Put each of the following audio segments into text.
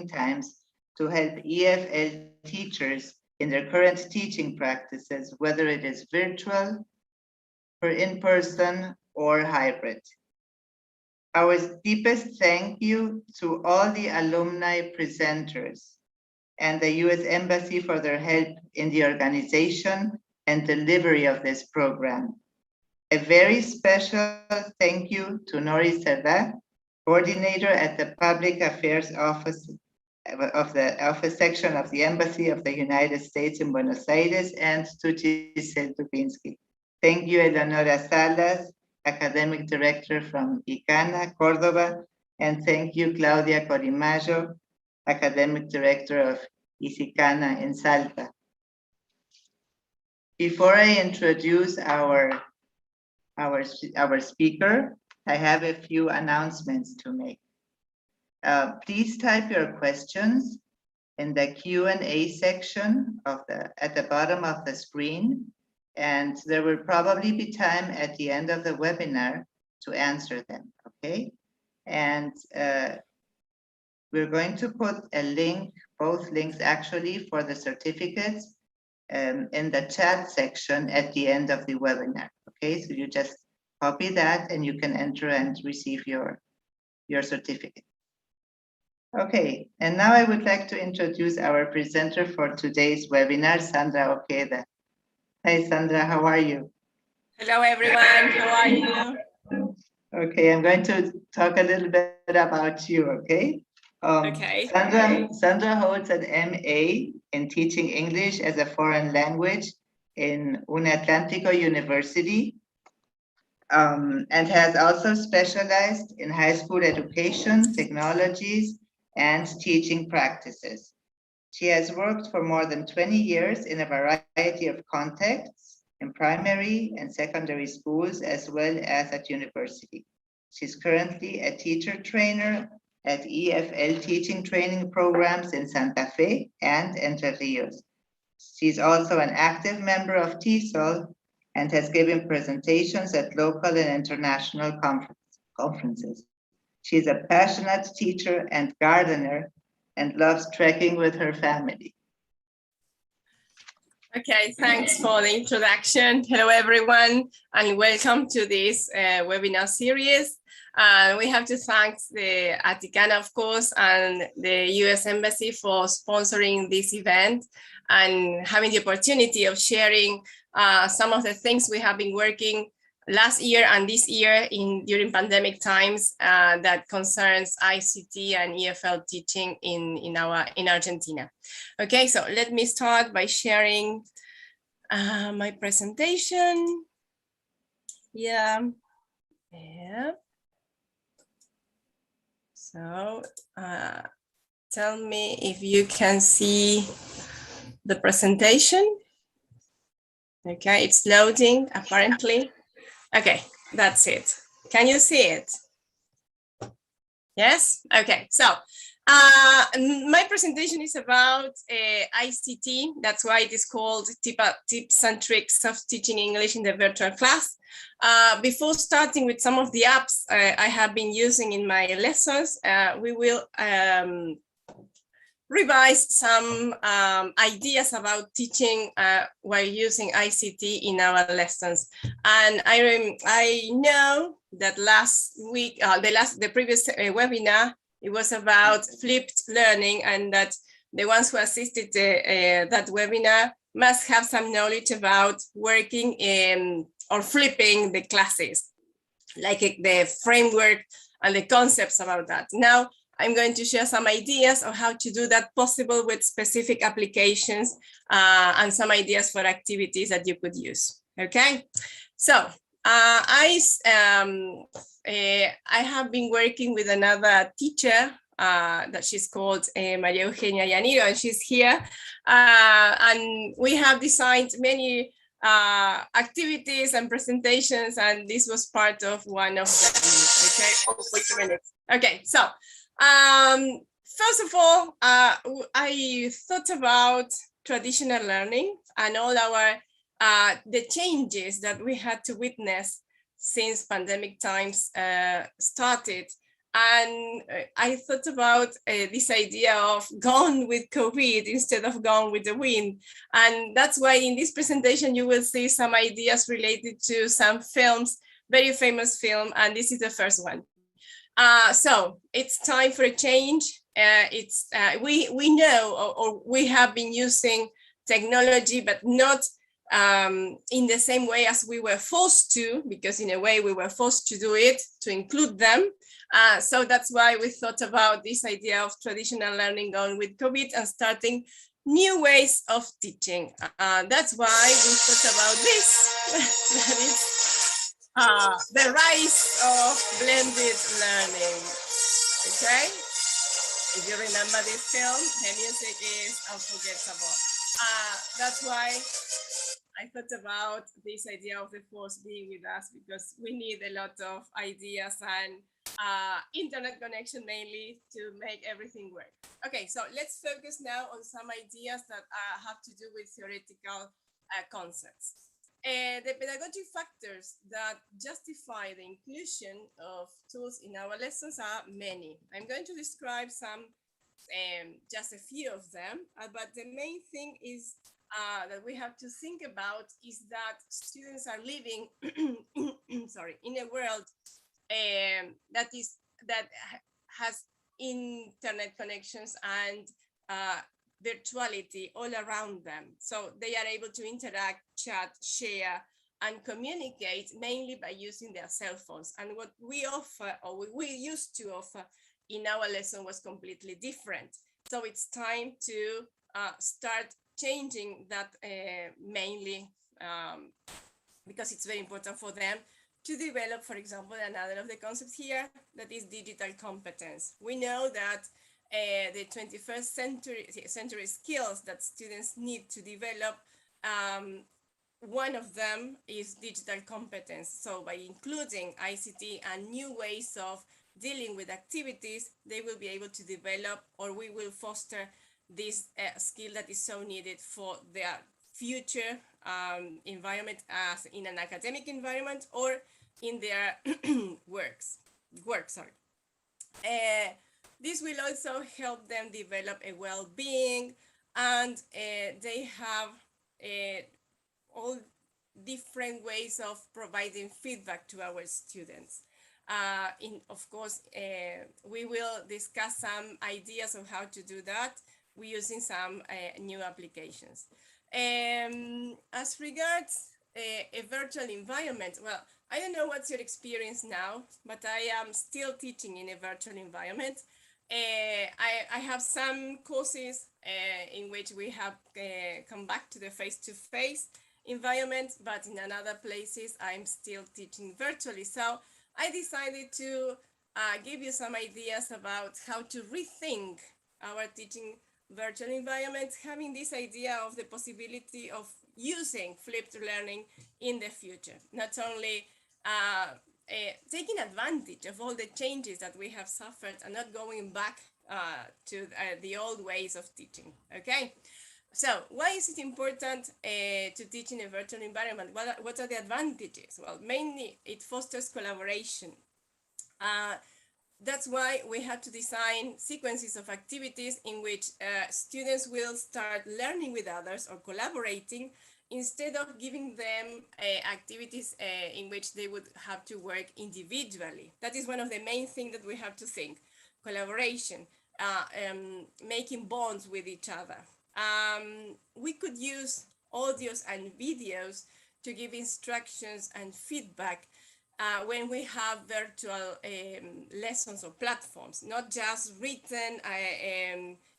times to help EFL teachers in their current teaching practices, whether it is virtual, or in-person, or hybrid. Our deepest thank you to all the alumni presenters and the U.S. Embassy for their help in the organization and delivery of this program. A very special thank you to Nori Servat, coordinator at the Public Affairs Office of the Office Section of the Embassy of the United States in Buenos Aires, and to Giselle Dubinsky. Thank you, Eleonora Salas, Academic Director from ICANA, Córdoba, and thank you, Claudia Corimayo, Academic Director of ICICANA in Salta. Before I introduce our speaker, I have a few announcements to make. Please type your questions in the Q&A section at the bottom of the screen, and there will probably be time at the end of the webinar to answer them, okay? And we're going to put a link, both links actually, for the certificates in the chat section at the end of the webinar, okay? So you just copy that and you can enter and receive your certificate. Okay, and now I would like to introduce our presenter for today's webinar, Sandra Ojeda. Hi, Sandra, how are you? Hello, everyone. How are you? Okay, I'm going to talk a little bit about you, okay? Okay. Sandra holds an MA in teaching English as a foreign language in Unatlantico University, and has also specialized in high school education, technologies, and teaching practices. She has worked for more than 20 years in a variety of contexts in primary and secondary schools, as well as at university. She's currently a teacher trainer at EFL teaching training programs in Santa Fe and Entre Rios. She's also an active member of TESOL and has given presentations at local and international conferences. She's a passionate teacher and gardener and loves trekking with her family. Okay, thanks for the introduction. Hello, everyone, and welcome to this webinar series. We have to thank the ICANA, of course, and the US Embassy for sponsoring this event and having the opportunity of sharing some of the things we have been working last year and this year during pandemic times that concerns ICT and EFL teaching in Argentina. Okay, so let me start by sharing my presentation. Yeah. So tell me if you can see the presentation. Okay, it's loading apparently. Okay, that's it. Can you see it? Yes? Okay, so my presentation is about ICT. That's why it is called Tips and Tricks of Teaching English in the Virtual Class. Before starting with some of the apps I have been using in my lessons, we will revise some ideas about teaching while using ICT in our lessons. And I know that last week, the previous webinar, it was about flipped learning, and that the ones who assisted that webinar must have some knowledge about working in or flipping the classes, like the framework and the concepts about that. Now, I'm going to share some ideas of how to do that possible with specific applications and some ideas for activities that you could use. Okay, so I have been working with another teacher that she's called Maria Eugenia Llanero, and she's here. And we have designed many activities and presentations, and this was part of one of them. Okay, oh, wait a minute. Okay, so first of all, I thought about traditional learning and all our the changes that we had to witness since pandemic times started, And I thought about this idea of gone with COVID instead of gone with the wind. And that's why in this presentation, you will see some ideas related to some films, very famous film, and this is the first one. So it's time for a change. We know, or we have been using technology, but not in the same way as we were forced to, because in a way we were forced to do it, to include them. So that's why we thought about this idea of traditional learning going with COVID and starting new ways of teaching. That's why we thought about this. That is the rise of blended learning. Okay, if you remember this film, the music is unforgettable. That's why I thought about this idea of the force being with us, because we need a lot of ideas and internet connection mainly to make everything work. Okay, so let's focus now on some ideas that have to do with theoretical concepts. The pedagogic factors that justify the inclusion of tools in our lessons are many. I'm going to describe some, just a few of them, but the main thing is that we have to think about is that students are living sorry, in a world that has internet connections and virtuality all around them. So they are able to interact, chat, share, and communicate mainly by using their cell phones. And what we offer, or we used to offer in our lesson, was completely different. So it's time to start changing that mainly because it's very important for them to develop, for example, another of the concepts here, that is digital competence. We know that the 21st century skills that students need to develop, one of them is digital competence. So by including ICT and new ways of dealing with activities, they will be able to develop, or we will foster this skill that is so needed for their future environment, as in an academic environment or in their work. This will also help them develop a well-being, and they have all different ways of providing feedback to our students. Of course, we will discuss some ideas of how to do that. We're using some new applications. As regards a virtual environment, well, I don't know what's your experience now, but I am still teaching in a virtual environment. I have some courses in which we have come back to the face-to-face environment, but in other places I'm still teaching virtually. So I decided to give you some ideas about how to rethink our teaching virtual environment, having this idea of the possibility of using flipped learning in the future, not only taking advantage of all the changes that we have suffered and not going back to the old ways of teaching. Okay, so why is it important to teach in a virtual environment? What are the advantages? Well, mainly it fosters collaboration. That's why we had to design sequences of activities in which students will start learning with others or collaborating, instead of giving them activities in which they would have to work individually. That is one of the main things that we have to think: collaboration, making bonds with each other. We could use audios and videos to give instructions and feedback when we have virtual lessons or platforms, not just written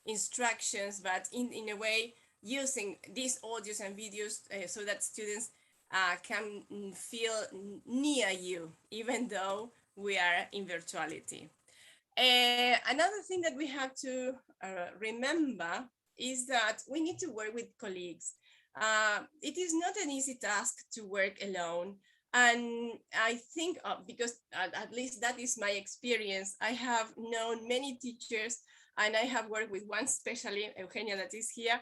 instructions, but in a way using these audios and videos so that students can feel near you, even though we are in virtuality. Another thing that we have to remember is that we need to work with colleagues. It is not an easy task to work alone. And I think, because at least that is my experience, I have known many teachers, and I have worked with one, especially Eugenia, that is here.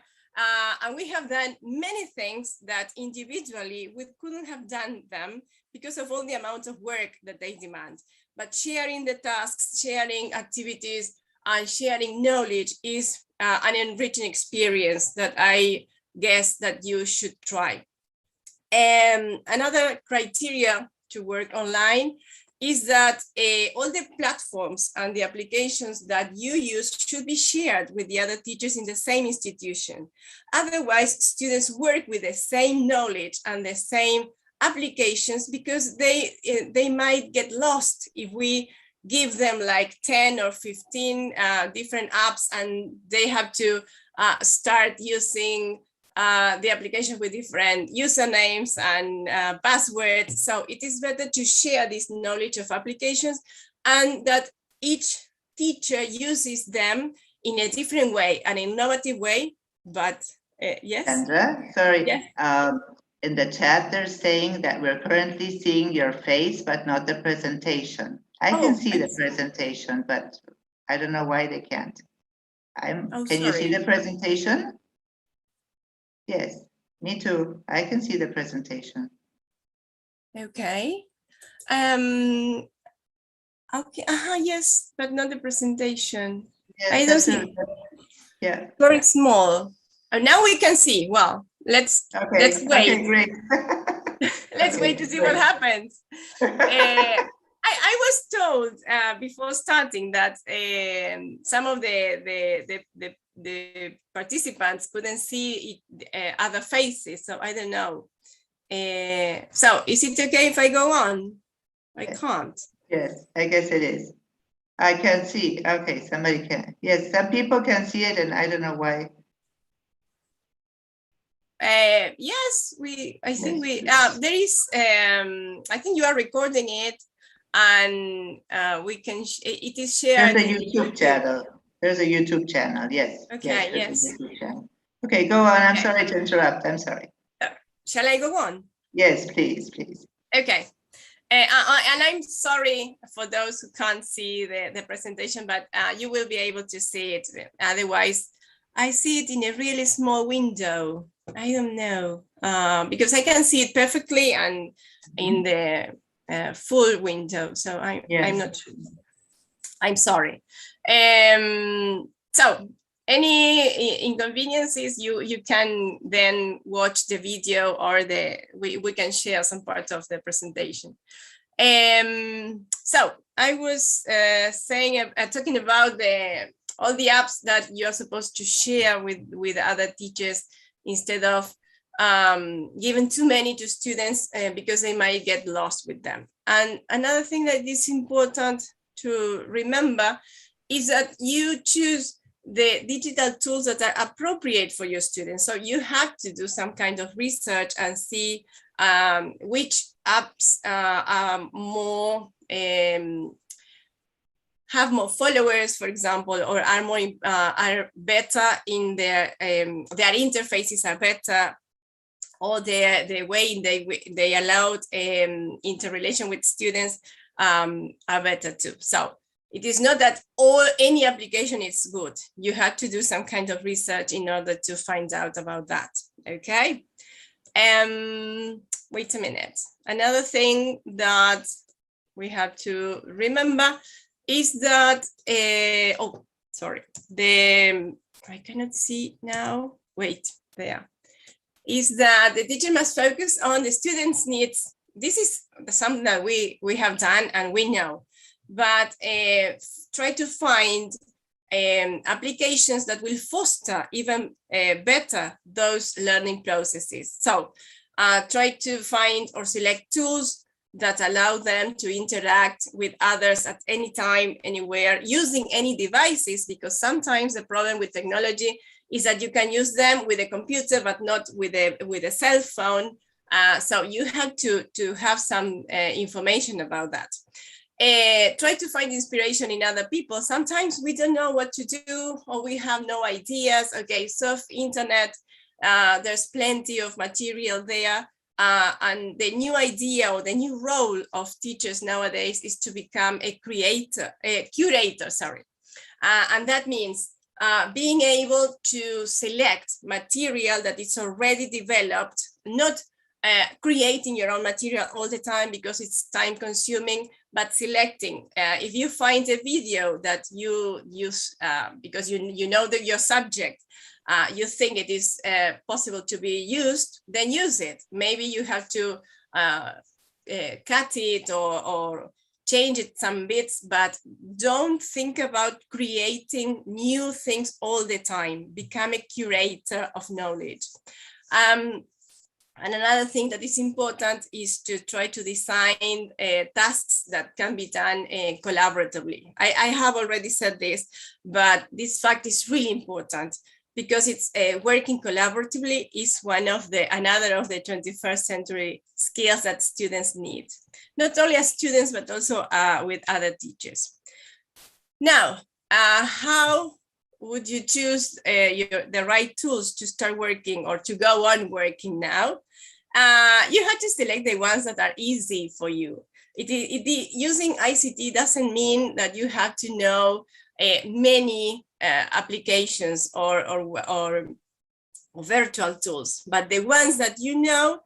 And we have done many things that individually we couldn't have done them because of all the amount of work that they demand. but sharing the tasks, sharing activities, and sharing knowledge is an enriching experience that I guess that you should try. Another criteria to work online is that all the platforms and the applications that you use should be shared with the other teachers in the same institution. Otherwise, students work with the same knowledge and the same applications because they might get lost if we give them like 10 or 15 different apps and they have to start using the application with different usernames and passwords. So it is better to share this knowledge of applications and that each teacher uses them in a different way, an innovative way, but yes? Sandra, sorry. Yes. In the chat, they're saying that we're currently seeing your face, but not the presentation. I can see the presentation, but I don't know why they can't. Can you see the presentation? Yes, me too. I can see the presentation. Okay. Okay. Yes, but not the presentation. Yes, I don't see. Yeah. Very small. Now we can see. Well, let's wait. Okay, great. Let's wait to see what happens. I was told before starting that some of the participants couldn't see other faces, so I don't know. So is it okay if I go on? I can't. Yes, I guess it is. I can see. Okay, somebody can. Yes, some people can see it, and I don't know why. Yes, I think there is. I think you are recording it, and we can. It is shared. There's a YouTube channel. There's a YouTube channel. Yes. Okay. Yes. Okay, go on. I'm sorry to interrupt. I'm sorry. Shall I go on? Yes, please, please. Okay. And I'm sorry for those who can't see the presentation, but you will be able to see it. Otherwise, I see it in a really small window. I don't know, because I can see it perfectly and in the full window. So I'm not sure. I'm sorry. So any inconveniences, you can then watch the video or we can share some part of the presentation. So I was talking about all the apps that you're supposed to share with other teachers instead of giving too many to students because they might get lost with them. And another thing that is important to remember is that you choose the digital tools that are appropriate for your students. So you have to do some kind of research and see which apps are more have more followers, for example, or are better in their interfaces are better, or the way they allowed interrelation with students are better too. So it is not that any application is good. You have to do some kind of research in order to find out about that. Okay. Wait a minute. Another thing that we have to remember is that, I cannot see now. Wait, there. Is that the teacher must focus on the students' needs. This is something that we have done and we know, but try to find applications that will foster even better those learning processes. So try to find or select tools that allow them to interact with others at any time, anywhere, using any devices, because sometimes the problem with technology is that you can use them with a computer, but not with a cell phone. So you have to have some information about that. Try to find inspiration in other people. Sometimes we don't know what to do, or we have no ideas. Okay, surf internet, there's plenty of material there. And the new idea or the new role of teachers nowadays is to become a curator, and that means being able to select material that is already developed, not creating your own material all the time because it's time consuming, but selecting. If you find a video that you use because you know that your subject, you think it is possible to be used, then use it. Maybe you have to cut it or change it some bits, but don't think about creating new things all the time. Become a curator of knowledge. And another thing that is important is to try to design tasks that can be done collaboratively. I have already said this, but this fact is really important because it's working collaboratively is another of the 21st century skills that students need, not only as students, but also with other teachers. Now, how would you choose the right tools to start working or to go on working now? You have to select the ones that are easy for you. Using ICT doesn't mean that you have to know many applications or virtual tools, but the ones that you know,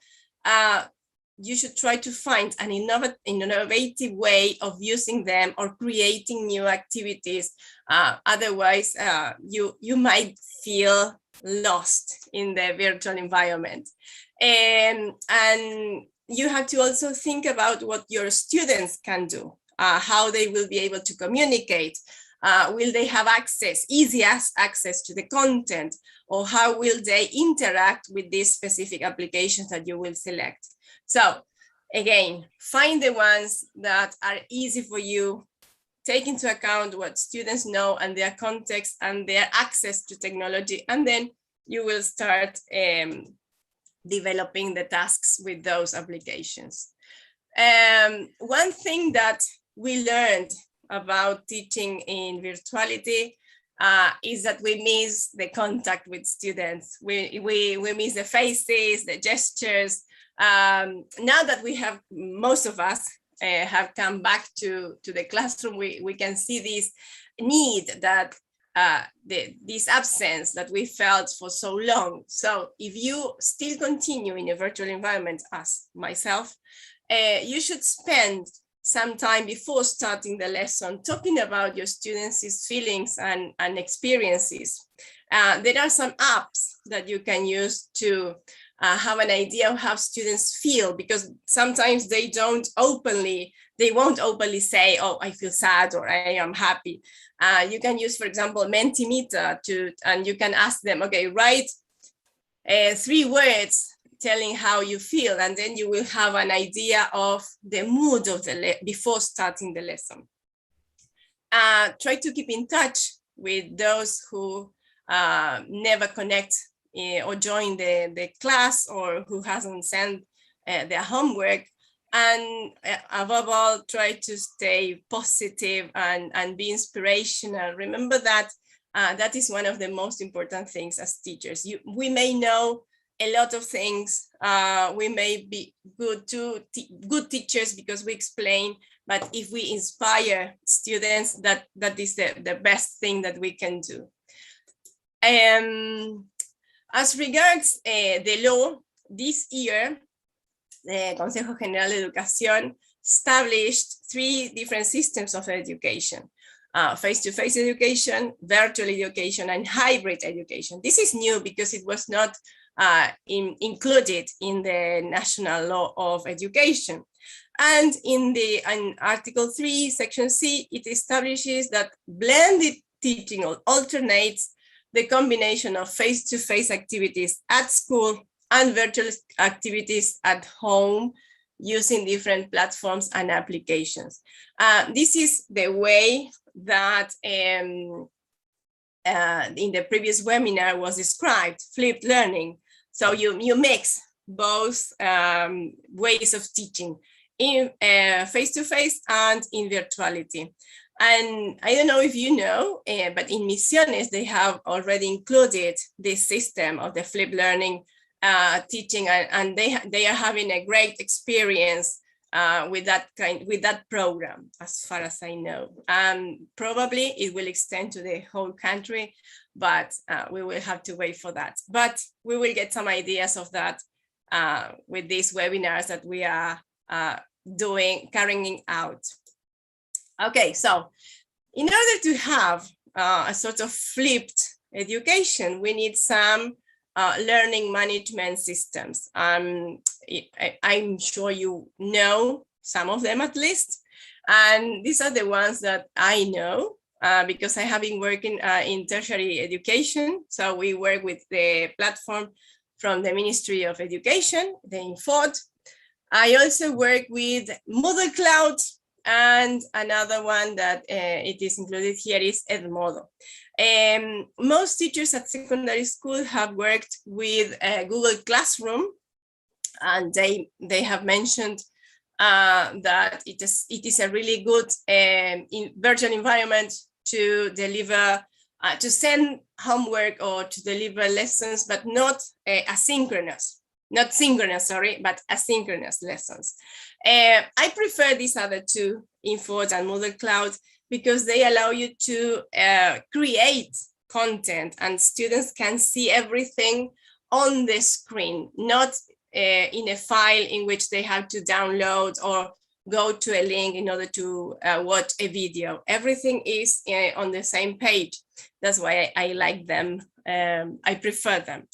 you should try to find an innovative way of using them or creating new activities. Otherwise, you might feel lost in the virtual environment. And you have to also think about what your students can do, how they will be able to communicate. Will they have easy access to the content, or how will they interact with these specific applications that you will select? So again, find the ones that are easy for you, take into account what students know and their context and their access to technology, and then you will start developing the tasks with those applications. One thing that we learned about teaching in virtuality is that we miss the contact with students. We miss the faces, the gestures. Now that most of us have come back to the classroom, we can see this need that this absence that we felt for so long. So if you still continue in a virtual environment, as myself, you should spend some time before starting the lesson talking about your students' feelings and experiences. There are some apps that you can use to have an idea of how students feel, because sometimes they won't openly say, oh, I feel sad or I am happy. You can use, for example, Mentimeter and you can ask them, okay, write 3 words telling how you feel, and then you will have an idea of the mood of before starting the lesson. Try to keep in touch with those who never connect or join the class, or who hasn't sent their homework. And above all, try to stay positive and be inspirational. Remember that that is one of the most important things as teachers. We may know a lot of things. We may be good teachers because we explain, but if we inspire students, that is the best thing that we can do. As regards the law, this year, the Consejo General de Educación established 3 different systems of education: face-to-face education, virtual education, and hybrid education. This is new because it was not included in the National Law of Education. And in Article 3, Section C, it establishes that blended teaching alternates the combination of face-to-face activities at school and virtual activities at home using different platforms and applications. This is the way that in the previous webinar was described, flipped learning. So you mix both ways of teaching, in face-to-face and in virtuality. And I don't know if you know, but in Misiones, they have already included this system of the flipped learning teaching, and they are having a great experience with that program, as far as I know. Probably it will extend to the whole country, but we will have to wait for that. But we will get some ideas of that with these webinars that we are carrying out. Okay, so in order to have a sort of flipped education, we need some learning management systems. I'm sure you know some of them at least, and these are the ones that I know because I have been working in tertiary education. So we work with the platform from the Ministry of Education, the Infod. I also work with Moodle Cloud, and another one that it is included here is Edmodo. Most teachers at secondary school have worked with Google Classroom, and they have mentioned that it is a really good virtual environment to deliver, to send homework or to deliver lessons, but not asynchronous. Not synchronous, sorry, but asynchronous lessons. I prefer these other two, Infod and Moodle Cloud, because they allow you to create content and students can see everything on the screen, not in a file in which they have to download or go to a link in order to watch a video. Everything is on the same page. That's why I like them. I prefer them.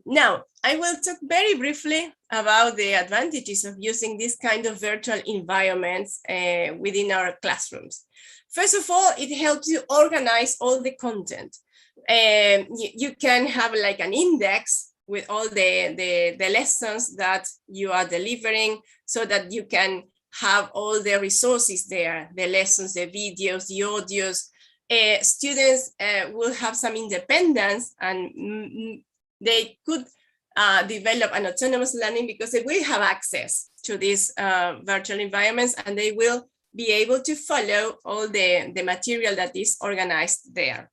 Now, I will talk very briefly about the advantages of using this kind of virtual environments within our classrooms. First of all, it helps you organize all the content. You can have like an index with all the lessons that you are delivering so that you can have all the resources there, the lessons, the videos, the audios. Students will have some independence and they could develop an autonomous learning because they will have access to these virtual environments and they will be able to follow all the material that is organized there.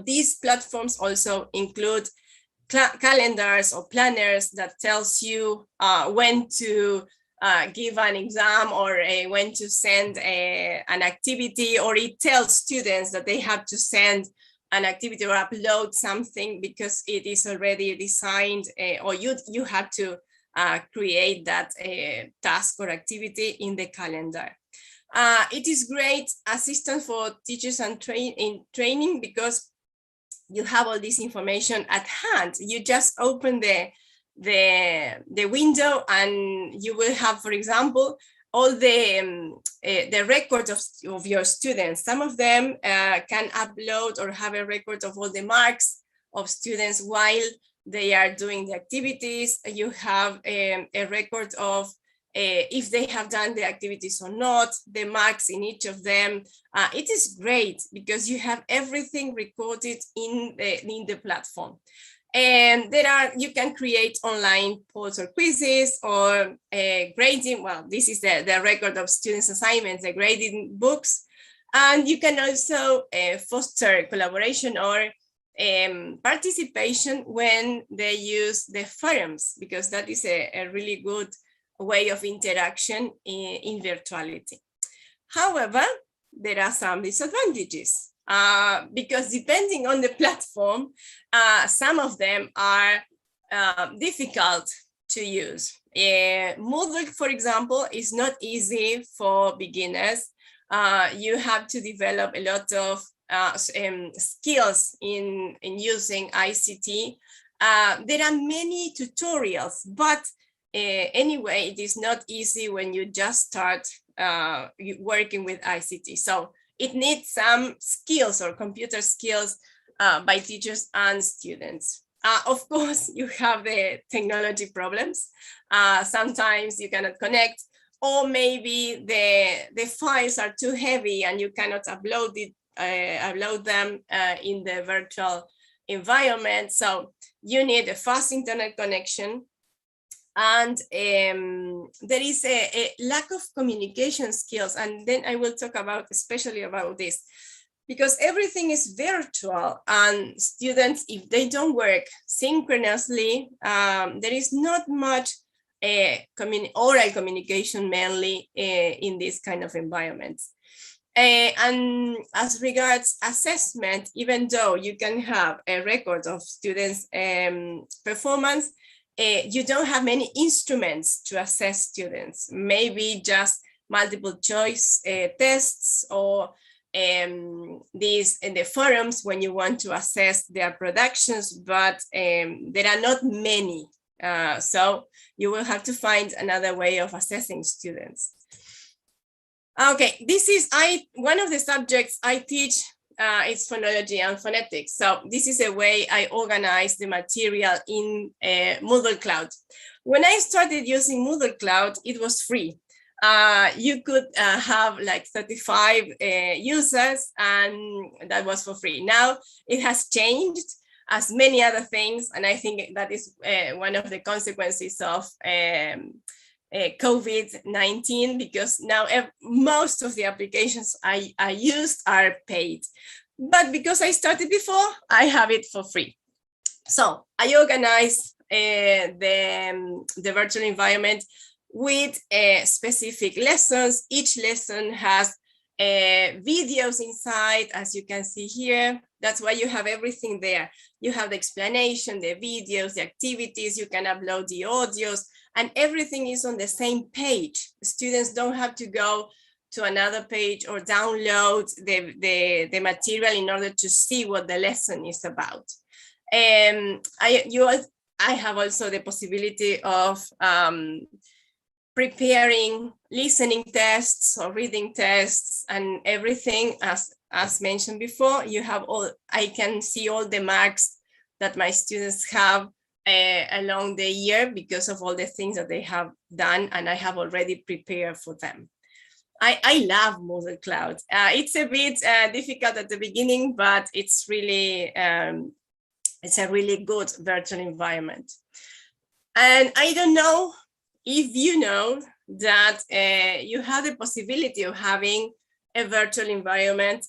These platforms also include calendars or planners that tells you when to give an exam or when to send an activity, or it tells students that they have to send an activity or upload something because it is already designed, or you have to create that task or activity in the calendar. It is great assistance for teachers and training because you have all this information at hand. You just open the window and you will have, for example, all the records of your students. Some of them can upload or have a record of all the marks of students while they are doing the activities. You have a record of if they have done the activities or not, the marks in each of them. It is great because you have everything recorded in the platform. And you can create online polls or quizzes or grading. Well, this is the record of students' assignments, the grading books. And you can also foster collaboration or participation when they use the forums, because that is a really good way of interaction in virtuality. However, there are some disadvantages. Because depending on the platform, some of them are difficult to use. Moodle, for example, is not easy for beginners. You have to develop a lot of skills in using ICT. There are many tutorials, but anyway, it is not easy when you just start working with ICT. So it needs some skills or computer skills by teachers and students. Of course, you have the technology problems. Sometimes you cannot connect, or maybe the files are too heavy and you cannot upload them in the virtual environment. So you need a fast internet connection. And there is a lack of communication skills. And then I will talk about especially about this, because everything is virtual and students, if they don't work synchronously, there is not much oral communication mainly in this kind of environments. And as regards assessment, even though you can have a record of students' performance, you don't have many instruments to assess students, maybe just multiple choice tests, or these in the forums when you want to assess their productions, but there are not many. So you will have to find another way of assessing students. Okay, this is one of the subjects I teach is phonology and phonetics. So this is a way I organize the material in Moodle Cloud. When I started using Moodle Cloud, it was free. You could have like 35 users, and that was for free. Now it has changed, as many other things, and I think that is one of the consequences of COVID-19, because now most of the applications I used are paid. But because I started before, I have it for free. So I organize the virtual environment with specific lessons. Each lesson has videos inside, as you can see here. That's why you have everything there. You have the explanation, the videos, the activities, you can upload the audios, and everything is on the same page. Students don't have to go to another page or download the material in order to see what the lesson is about. I have also the possibility of preparing listening tests or reading tests and everything. As mentioned before, you have I can see all the marks that my students have along the year because of all the things that they have done, and I have already prepared for them. I love Moodle Cloud. It's a bit difficult at the beginning, but it's really it's a really good virtual environment. And I don't know if you know that you have the possibility of having a virtual environment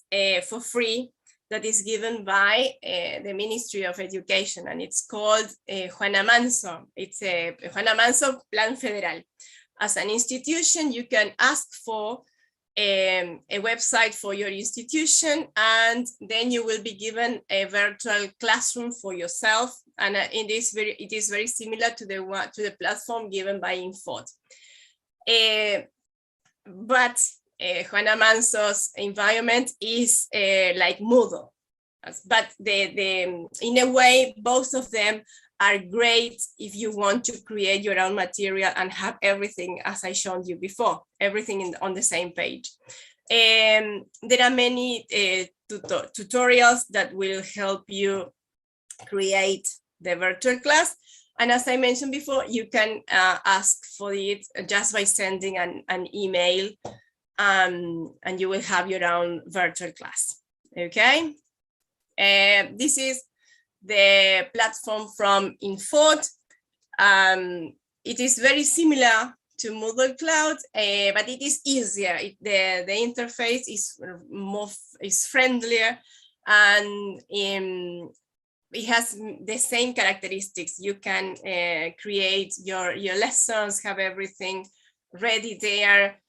for free that is given by the Ministry of Education, and it's called Juana Manso. It's a Juana Manso Plan Federal. As an institution, you can ask for a website for your institution, and then you will be given a virtual classroom for yourself. And it is very similar to the platform given by Infot. But Juana Manso's environment is like Moodle, but in a way, both of them are great if you want to create your own material and have everything, as I showed you before, everything on the same page. There are many tutorials that will help you create the virtual class. And as I mentioned before, you can ask for it just by sending an email, and you will have your own virtual class, okay? This is the platform from Infot. It is very similar to Moodle Cloud, but it is easier. The interface is friendlier, and it has the same characteristics. You can create your lessons, have everything ready there,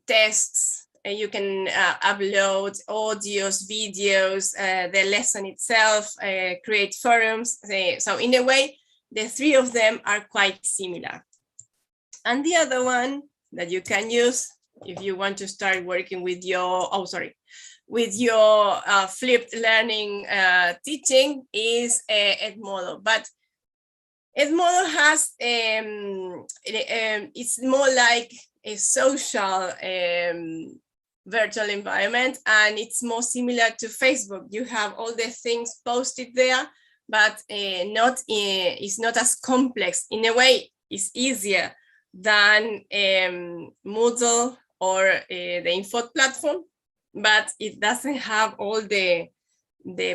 tests. You can upload audios, videos, the lesson itself, create forums. So in a way, the three of them are quite similar. And the other one that you can use if you want to start working with your, with your flipped learning teaching is Edmodo. But Edmodo has, it's more like a social virtual environment, and it's more similar to Facebook. You have all the things posted there, but it's not as complex. In a way, it's easier than Moodle or the Infot platform, but it doesn't have all the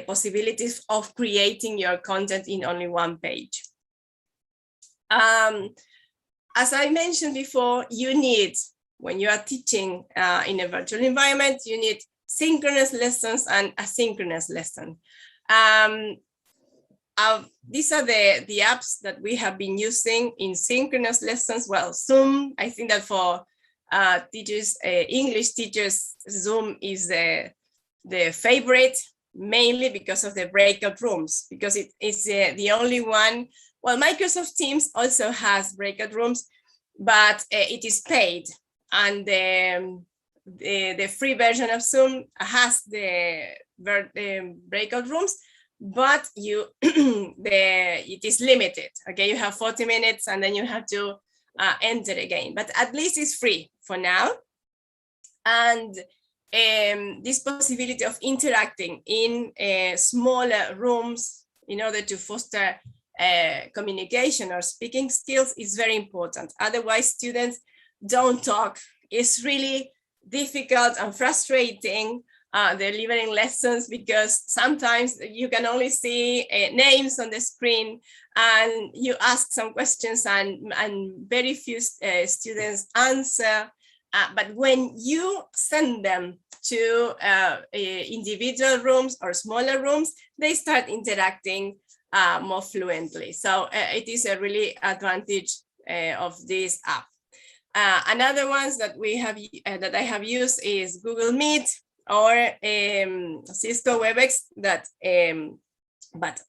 possibilities of creating your content in only one page. As I mentioned before, you need, when you are teaching in a virtual environment, you need synchronous lessons and asynchronous lessons. These are the apps that we have been using in synchronous lessons. Well, Zoom, I think that for teachers, English teachers, Zoom is the favorite, mainly because of the breakout rooms, because it is the only one. Well, Microsoft Teams also has breakout rooms, but it is paid, and the free version of Zoom has the breakout rooms, but it is limited. Okay, you have 40 minutes and then you have to enter again, but at least it's free for now. And this possibility of interacting in smaller rooms in order to foster communication or speaking skills is very important. Otherwise, students don't talk. It's really difficult and frustrating delivering lessons, because sometimes you can only see names on the screen, and you ask some questions and very few students answer. But when you send them to individual rooms or smaller rooms, they start interacting more fluently. So it is a really advantage of this app. Another ones that we have that I have used is Google Meet or Cisco WebEx. But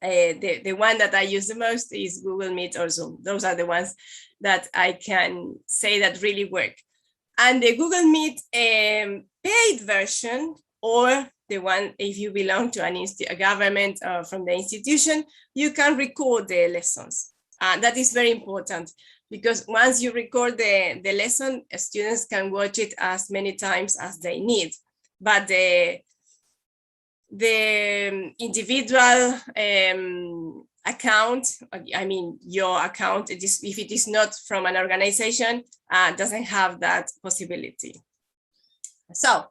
the one that I use the most is Google Meet or Zoom. Those are the ones that I can say that really work. And the Google Meet paid version, or the one if you belong to a government from the institution, you can record the lessons. That is very important, because once you record the lesson, students can watch it as many times as they need. But the individual account, I mean your account, if it is not from an organization, doesn't have that possibility. So,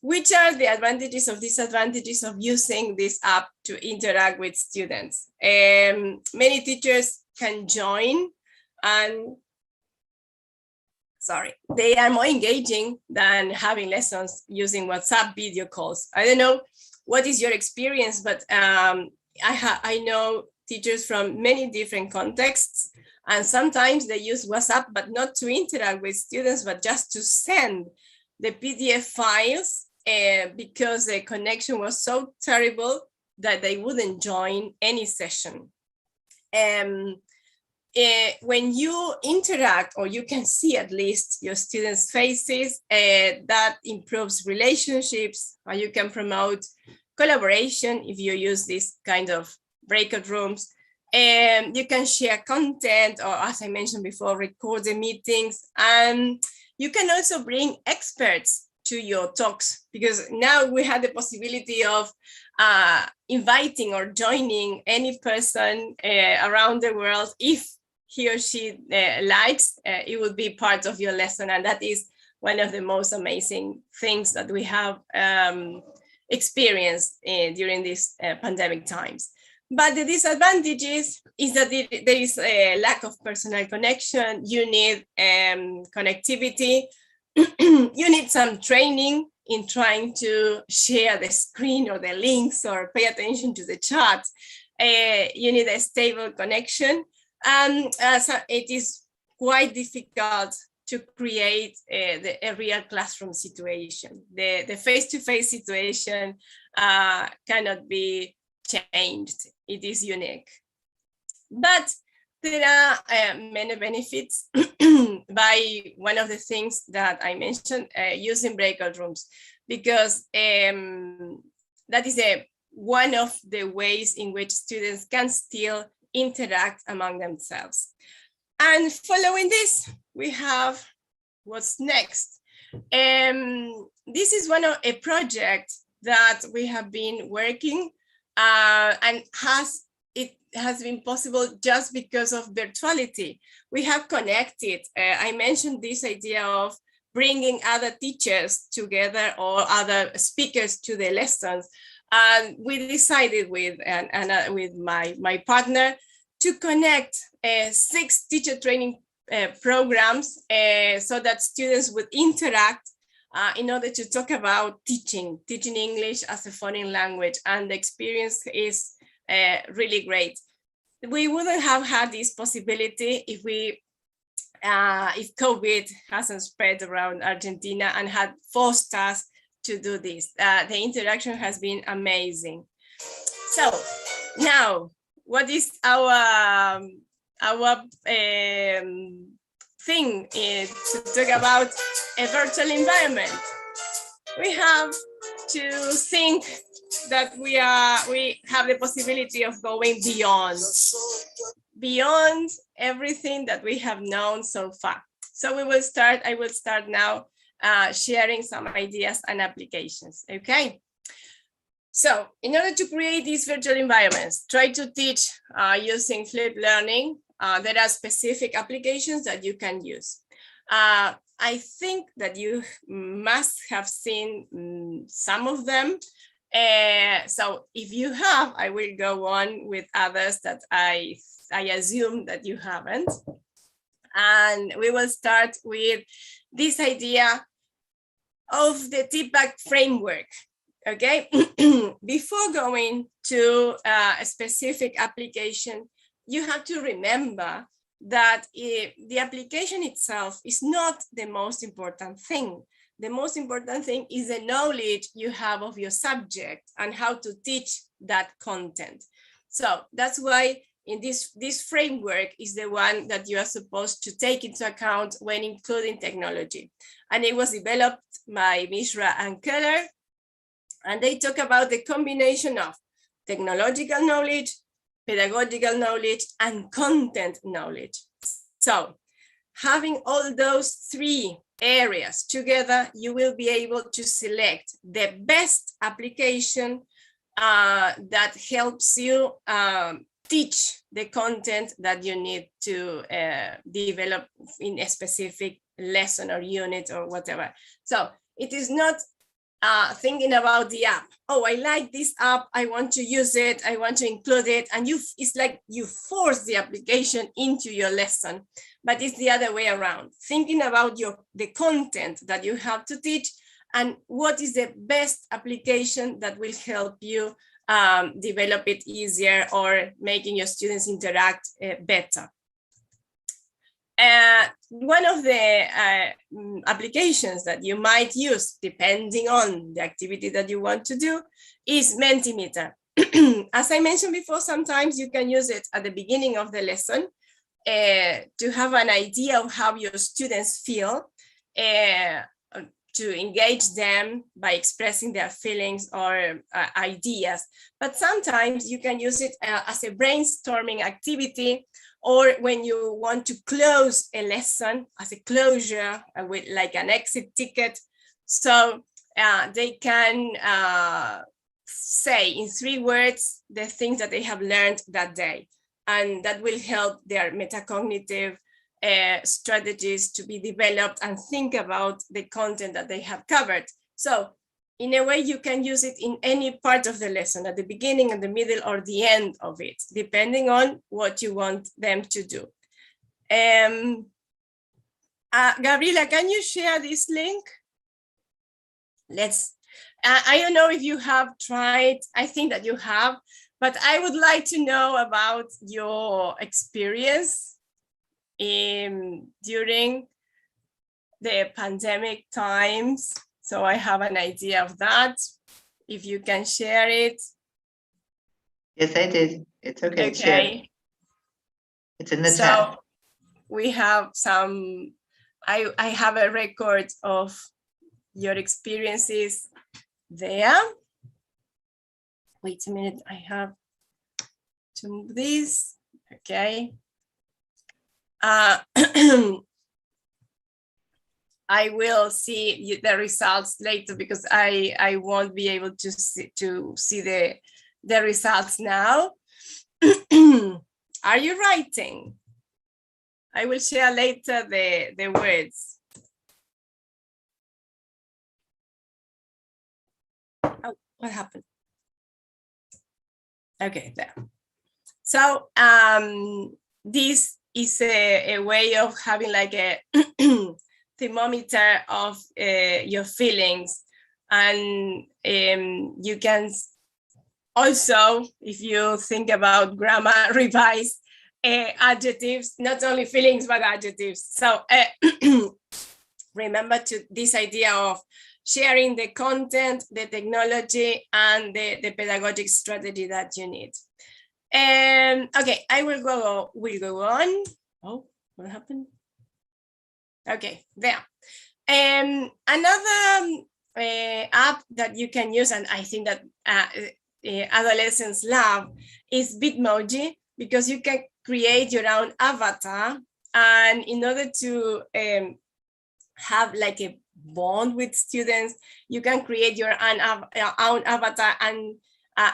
which are the advantages or disadvantages of using this app to interact with students? Many teachers can join, and they are more engaging than having lessons using WhatsApp video calls. I don't know what is your experience, but I know teachers from many different contexts, and sometimes they use WhatsApp, but not to interact with students, but just to send the PDF files, because the connection was so terrible that they wouldn't join any session. When you interact, or you can see at least your students' faces, that improves relationships, or you can promote collaboration if you use this kind of breakout rooms. And you can share content, or as I mentioned before, record the meetings. And you can also bring experts to your talks, because now we have the possibility of inviting or joining any person around the world. If he or she likes, it will be part of your lesson. And that is one of the most amazing things that we have experienced during these pandemic times. But the disadvantages is that there is a lack of personal connection. You need connectivity. You need some training in trying to share the screen or the links or pay attention to the chat. You need a stable connection. And so it is quite difficult to create a real classroom situation. The face-to-face situation cannot be changed. It is unique. But there are many benefits by one of the things that I mentioned, using breakout rooms, because that is one of the ways in which students can still interact among themselves. And following this, we have what's next. This is a project that we have been working and it has been possible just because of virtuality. We have connected. I mentioned this idea of bringing other teachers together or other speakers to the lessons. And we decided with my partner to connect 6 teacher training programs so that students would interact in order to talk about teaching English as a foreign language. And the experience is really great. We wouldn't have had this possibility if COVID hasn't spread around Argentina and had forced us to do this. The interaction has been amazing. So now, what is our our thing is to talk about a virtual environment. We have to think that we have the possibility of going beyond everything that we have known so far. So I will start now sharing some ideas and applications, okay? So in order to create these virtual environments, try to teach using flipped learning. There are specific applications that you can use. I think that you must have seen some of them. So if you have, I will go on with others that I assume that you haven't. And we will start with this idea of the TPACK framework, okay? Before going to a specific application, you have to remember that the application itself is not the most important thing. The most important thing is the knowledge you have of your subject and how to teach that content. So that's why in this framework is the one that you are supposed to take into account when including technology. And it was developed by Mishra and Keller. And they talk about the combination of technological knowledge, pedagogical knowledge, and content knowledge. So having all those three areas together, you will be able to select the best application that helps you teach the content that you need to develop in a specific lesson or unit or whatever. So it is not thinking about the app. Oh, I like this app, I want to use it, I want to include it, and it's like you force the application into your lesson, but it's the other way around. Thinking about the content that you have to teach and what is the best application that will help you develop it easier or making your students interact better. One of the applications that you might use, depending on the activity that you want to do, is Mentimeter. As I mentioned before, sometimes you can use it at the beginning of the lesson to have an idea of how your students feel, to engage them by expressing their feelings or ideas. But sometimes you can use it as a brainstorming activity, or when you want to close a lesson as a closure with like an exit ticket. So they can say in 3 words the things that they have learned that day. And that will help their metacognitive strategies to be developed and think about the content that they have covered. So in a way, you can use it in any part of the lesson, at the beginning, in the middle, or the end of it, depending on what you want them to do. Gabriela, can you share this link? I don't know if you have tried, I think that you have, but I would like to know about your experience during the pandemic times. So I have an idea of that, if you can share it. Yes, I did. It's okay. Okay. Share. It's in the tab. We have some, I have a record of your experiences there. Wait a minute, I have to move this. Okay. I will see the results later because I won't be able to see the results now. Are you writing? I will share later the words. Oh, what happened? Okay, there. So this is a way of having like a thermometer of your feelings, and you can also, if you think about grammar, revise adjectives, not only feelings but adjectives. So remember this idea of sharing the content, the technology, and the pedagogic strategy that you need. Okay, I will go on. Oh, what happened? Okay, there. Another app that you can use, and I think that adolescents love, is Bitmoji, because you can create your own avatar, and in order to have like a bond with students, you can create your own avatar and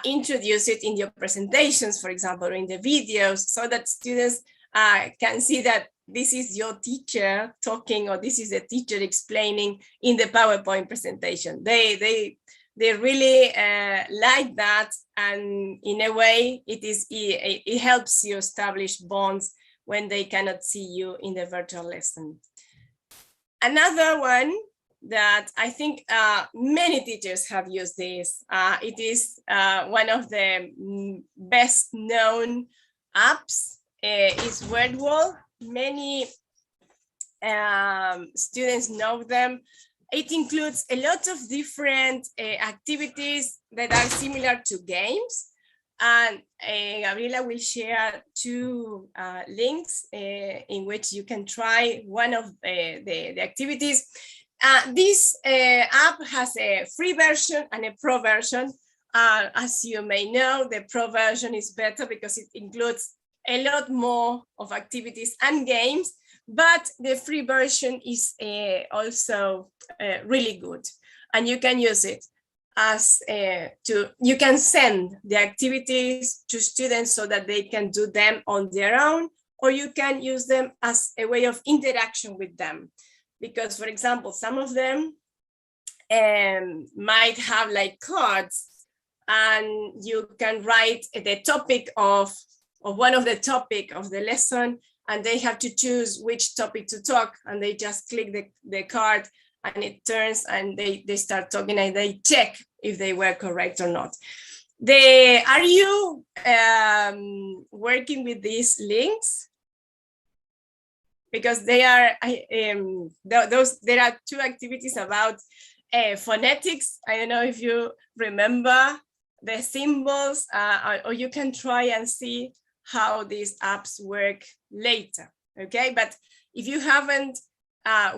introduce it in your presentations, for example, or in the videos, so that students can see that this is your teacher talking, or this is the teacher explaining in the PowerPoint presentation. They really like that, and in a way, it helps you establish bonds when they cannot see you in the virtual lesson. Another one that I think many teachers have used this. It is one of the best known apps. Is WordWall. Many students know them. It includes a lot of different activities that are similar to games. And Gabriela will share two links in which you can try one of the activities. This app has a free version and a pro version. As you may know, the pro version is better because it includes a lot more of activities and games, but the free version is also really good, and you can use it as you can send the activities to students so that they can do them on their own, or you can use them as a way of interaction with them. Because, for example, some of them might have like cards, and you can write the topic of one of the topic of the lesson, and they have to choose which topic to talk, and they just click the card and it turns, and they start talking, and they check if they were correct or not. Are you working with these links? Because they are there are two activities about phonetics. I don't know if you remember the symbols, or you can try and see how these apps work later, okay? But if you haven't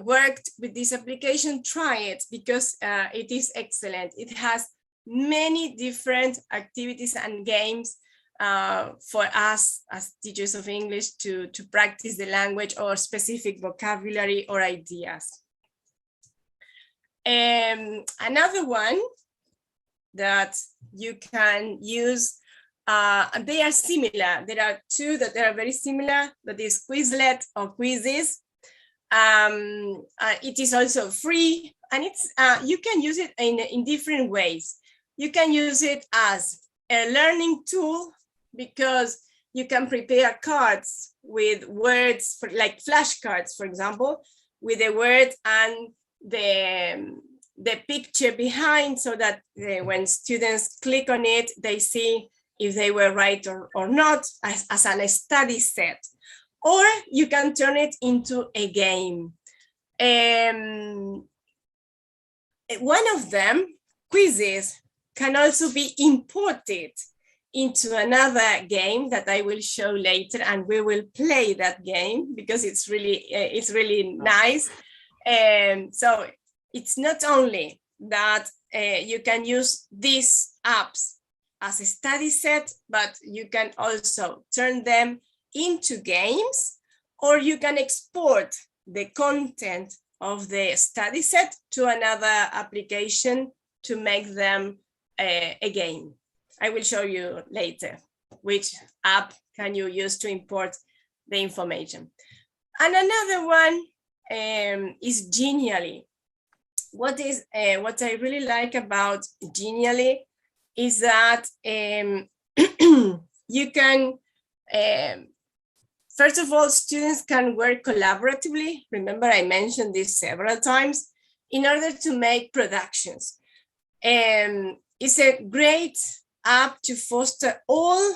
worked with this application, try it, because it is excellent. It has many different activities and games for us as teachers of English to practice the language or specific vocabulary or ideas. Another one that you can use, they are similar. There are two that are very similar, that is Quizlet or Quizizz. It is also free, and it's you can use it in different ways. You can use it as a learning tool, because you can prepare cards with words, like flashcards, for example, with the word and the picture behind, so that when students click on it, they see if they were right or not, as a study set. Or you can turn it into a game. One of them, Quizizz, can also be imported into another game that I will show later, and we will play that game because it's really nice. So it's not only that you can use these apps as a study set, but you can also turn them into games, or you can export the content of the study set to another application to make them a game. I will show you later which app can you use to import the information. And another one is Genially. What I really like about Genially is that you can, first of all, students can work collaboratively. Remember, I mentioned this several times, in order to make productions. It's a great app to foster all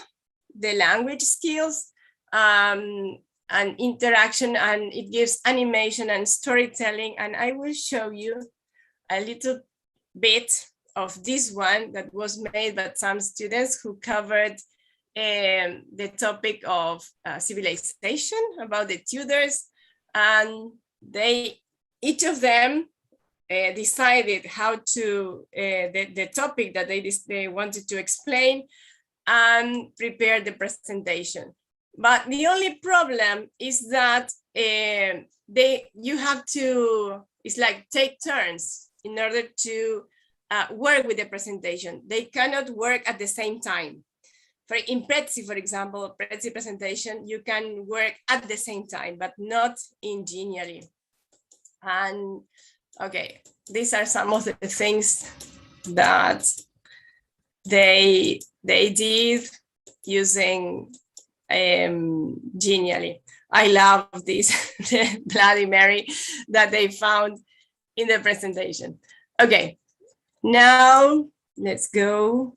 the language skills and interaction, and it gives animation and storytelling. And I will show you a little bit of this one that was made by some students who covered the topic of civilization, about the Tudors, and each of them decided how to, the topic that they wanted to explain, and prepare the presentation. But the only problem is that you have to, it's like take turns in order to work with the presentation. They cannot work at the same time. In Prezi, for example, Prezi presentation, you can work at the same time, but not in Genially. And okay, these are some of the things that they did using Genially. I love this, the Bloody Mary that they found in the presentation. Okay, now let's go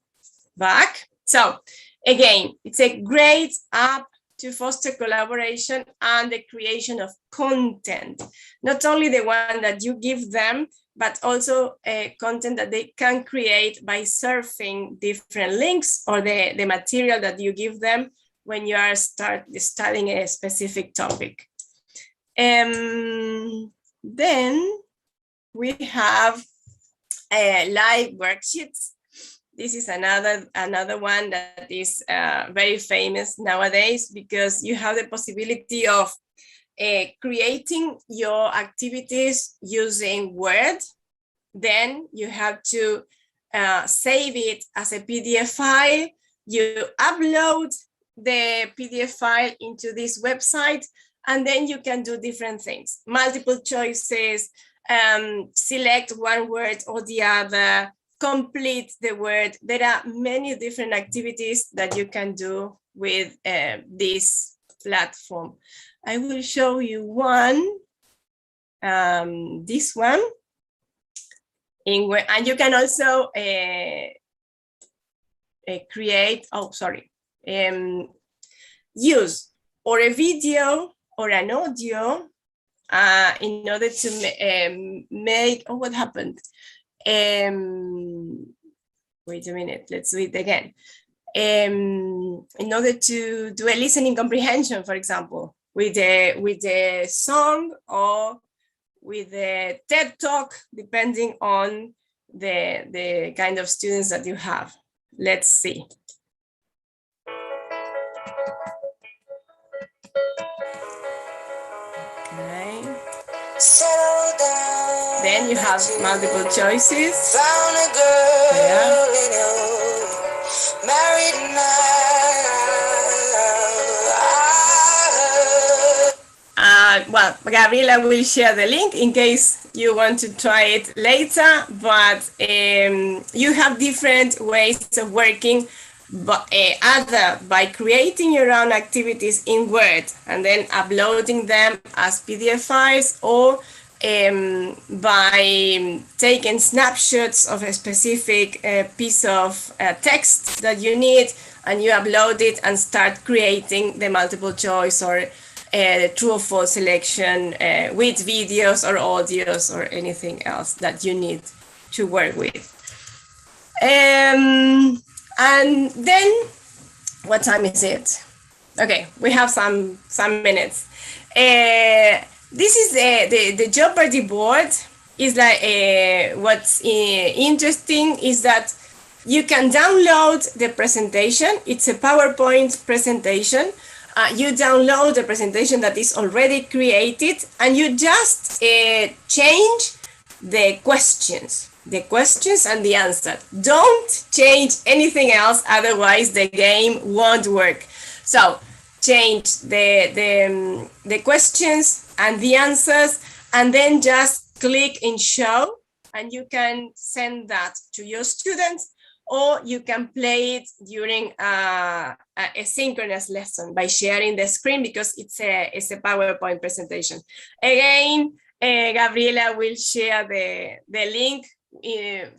back. So again, it's a great app to foster collaboration and the creation of content. Not only the one that you give them, but also content that they can create by surfing different links or the material that you give them when you are studying a specific topic. Then we have live worksheets. This is another one that is very famous nowadays, because you have the possibility of creating your activities using Word. Then you have to save it as a PDF file. You upload the PDF file into this website, and then you can do different things, multiple choices, select one word or the other, complete the word. There are many different activities that you can do with this platform. I will show you one, this one, and you can also create, use or a video or an audio in order to make, oh, what happened? Wait a minute, let's do it again. In order to do a listening comprehension, for example, with a song or with a TED Talk, depending on the kind of students that you have. Let's see. Okay. Then you have multiple choices. Found a girl in you, married now. Well, Gabriela will share the link in case you want to try it later, but you have different ways of working, but either by creating your own activities in Word and then uploading them as PDF files, or by taking snapshots of a specific piece of text that you need, and you upload it and start creating the multiple choice or the true or false selection with videos or audios or anything else that you need to work with. And then, what time is it? Okay, we have some minutes. This is the Jeopardy board. Is like what's interesting is that you can download the presentation. It's a PowerPoint presentation. You download the presentation that is already created, and you just change the questions and the answer. Don't change anything else, otherwise the game won't work. So change the questions and the answers, and then just click in show, and you can send that to your students, or you can play it during a synchronous lesson by sharing the screen, because it's a PowerPoint presentation. Again, Gabriela will share the link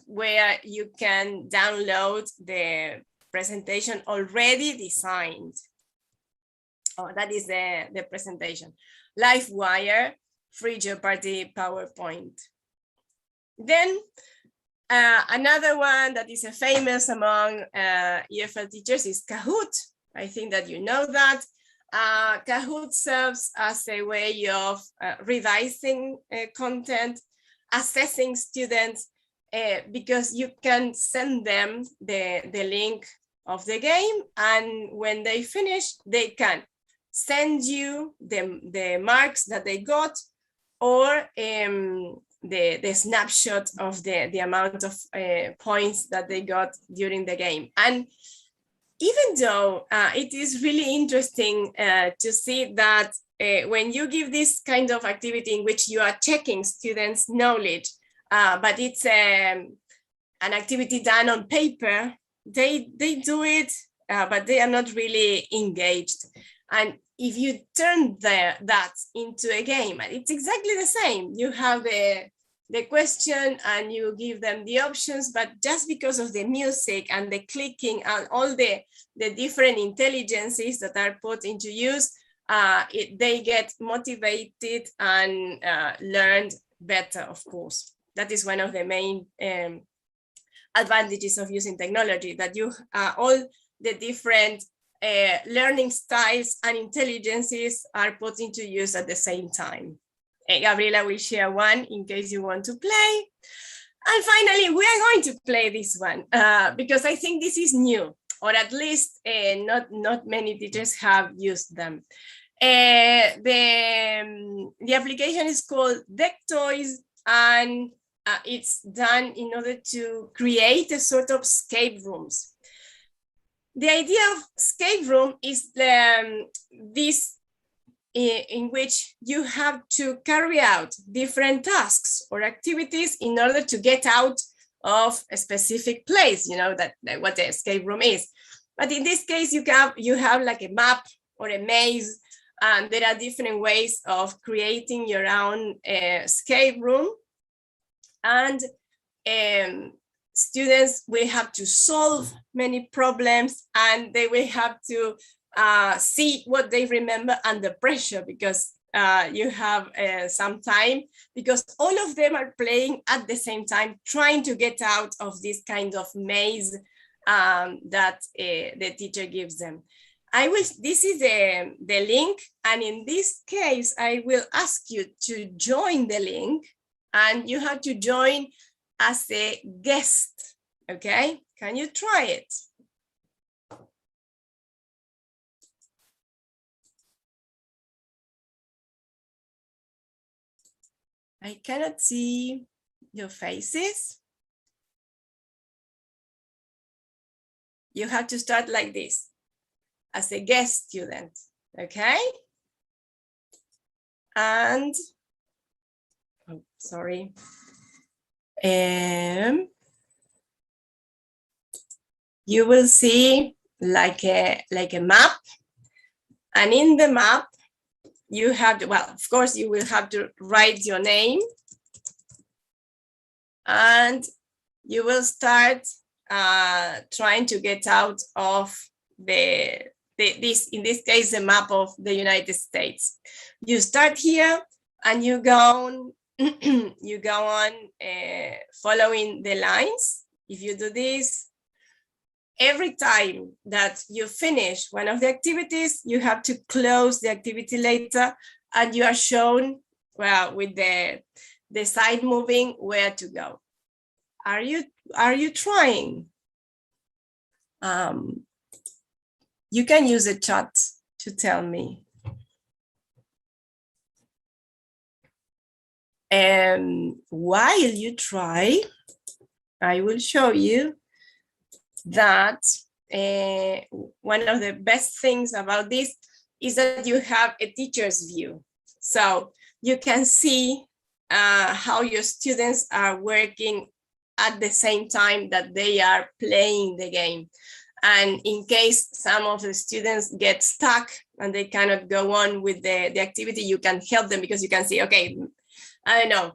where you can download the presentation already designed. Oh, that is the presentation. LiveWire, Free Jeopardy PowerPoint. Then another one that is famous among EFL teachers is Kahoot. I think that you know that. Kahoot serves as a way of revising content, assessing students, because you can send them the link of the game, and when they finish, they can send you the marks that they got, or the snapshot of the amount of points that they got during the game. And even though it is really interesting to see that when you give this kind of activity in which you are checking students' knowledge, but it's an activity done on paper, they do it, but they are not really engaged. And if you turn that into a game, it's exactly the same. You have the question and you give them the options, but just because of the music and the clicking and all the different intelligences that are put into use, they get motivated and learned better, of course. That is one of the main advantages of using technology, that you all the different learning styles and intelligences are put into use at the same time. Gabriela will share one in case you want to play. And finally, we are going to play this one because I think this is new, or at least not many teachers have used them. The application is called DeckToys, and it's done in order to create a sort of escape rooms. The idea of escape room is this in which you have to carry out different tasks or activities in order to get out of a specific place, you know, that what the escape room is. But in this case, you have like a map or a maze, and there are different ways of creating your own escape room. And students will have to solve many problems, and they will have to see what they remember under pressure, because you have some time, because all of them are playing at the same time, trying to get out of this kind of maze that the teacher gives them. This is the link, and in this case, I will ask you to join the link, and you have to join as a guest, okay? Can you try it? I cannot see your faces. You have to start like this, as a guest student, okay? And, oh, sorry. You will see like a map, and in the map you have to, well, of course you will have to write your name, and you will start trying to get out of in this case, the map of the United States. You start here and you go on you go on following the lines. If you do this, every time that you finish one of the activities, you have to close the activity later, and you are shown, well, with the side moving, where to go. Are you trying? You can use a chat to tell me. And while you try, I will show you that one of the best things about this is that you have a teacher's view. So you can see how your students are working at the same time that they are playing the game. And in case some of the students get stuck and they cannot go on with the activity, you can help them, because you can see, okay, I don't know,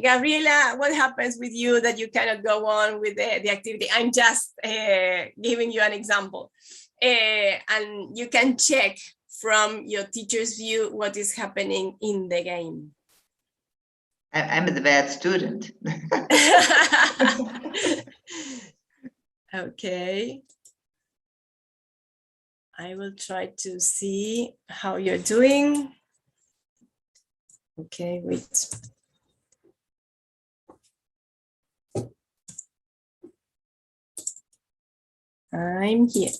Gabriela, what happens with you that you cannot go on with the activity? I'm just giving you an example. And you can check from your teacher's view what is happening in the game. I'm the bad student. Okay. I will try to see how you're doing. Okay, wait. I'm here.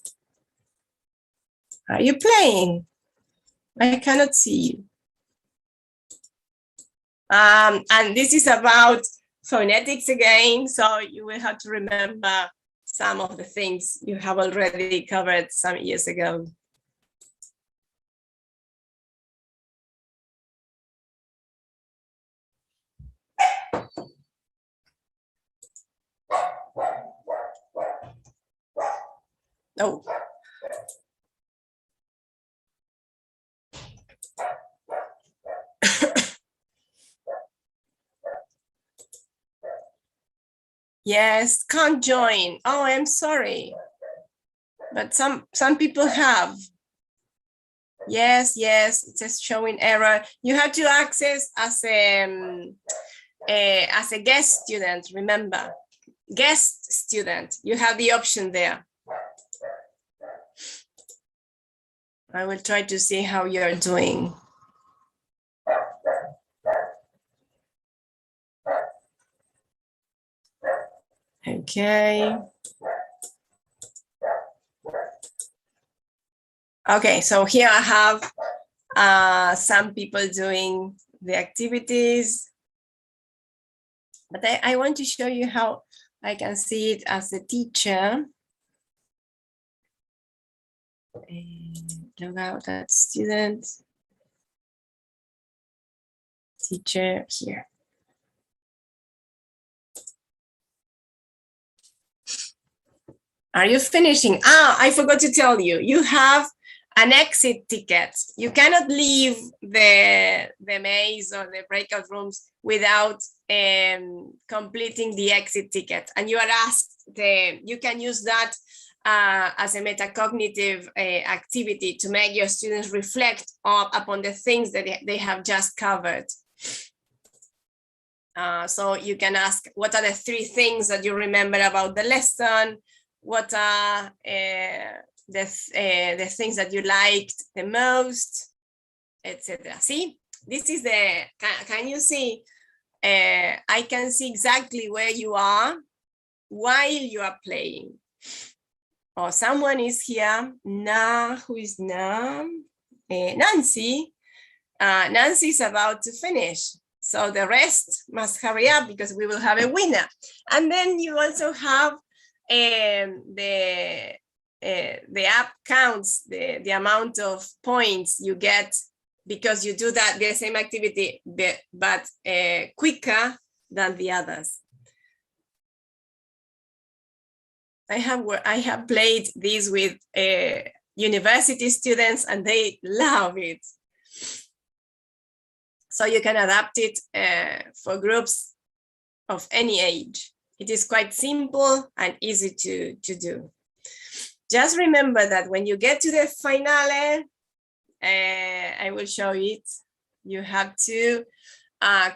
Are you playing? I cannot see you. And this is about phonetics again, so you will have to remember some of the things you have already covered some years ago. Oh. Yes, can't join. Oh, I'm sorry. But some people have. Yes, it's just showing error. You have to access as a guest student, remember. Guest student, you have the option there. I will try to see how you're doing. Okay. Okay, so here I have some people doing the activities, but I want to show you how I can see it as a teacher. Log out that student. Teacher here. Are you finishing? Ah, I forgot to tell you, you have an exit ticket. You cannot leave the maze or the breakout rooms without completing the exit ticket. And you are asked, you can use that as a metacognitive activity to make your students reflect upon the things that they have just covered. So you can ask, what are the 3 things that you remember about the lesson? What are the things that you liked the most, etc. See, this is the, can you see? I can see exactly where you are while you are playing. Oh, someone is here. Na, who is Na? Nancy. Nancy is about to finish. So the rest must hurry up because we will have a winner. And then you also have the app counts the amount of points you get because you do that the same activity but quicker than the others. I have played this with university students and they love it. So you can adapt it for groups of any age. It is quite simple and easy to do. Just remember that when you get to the finale, I will show it. You have to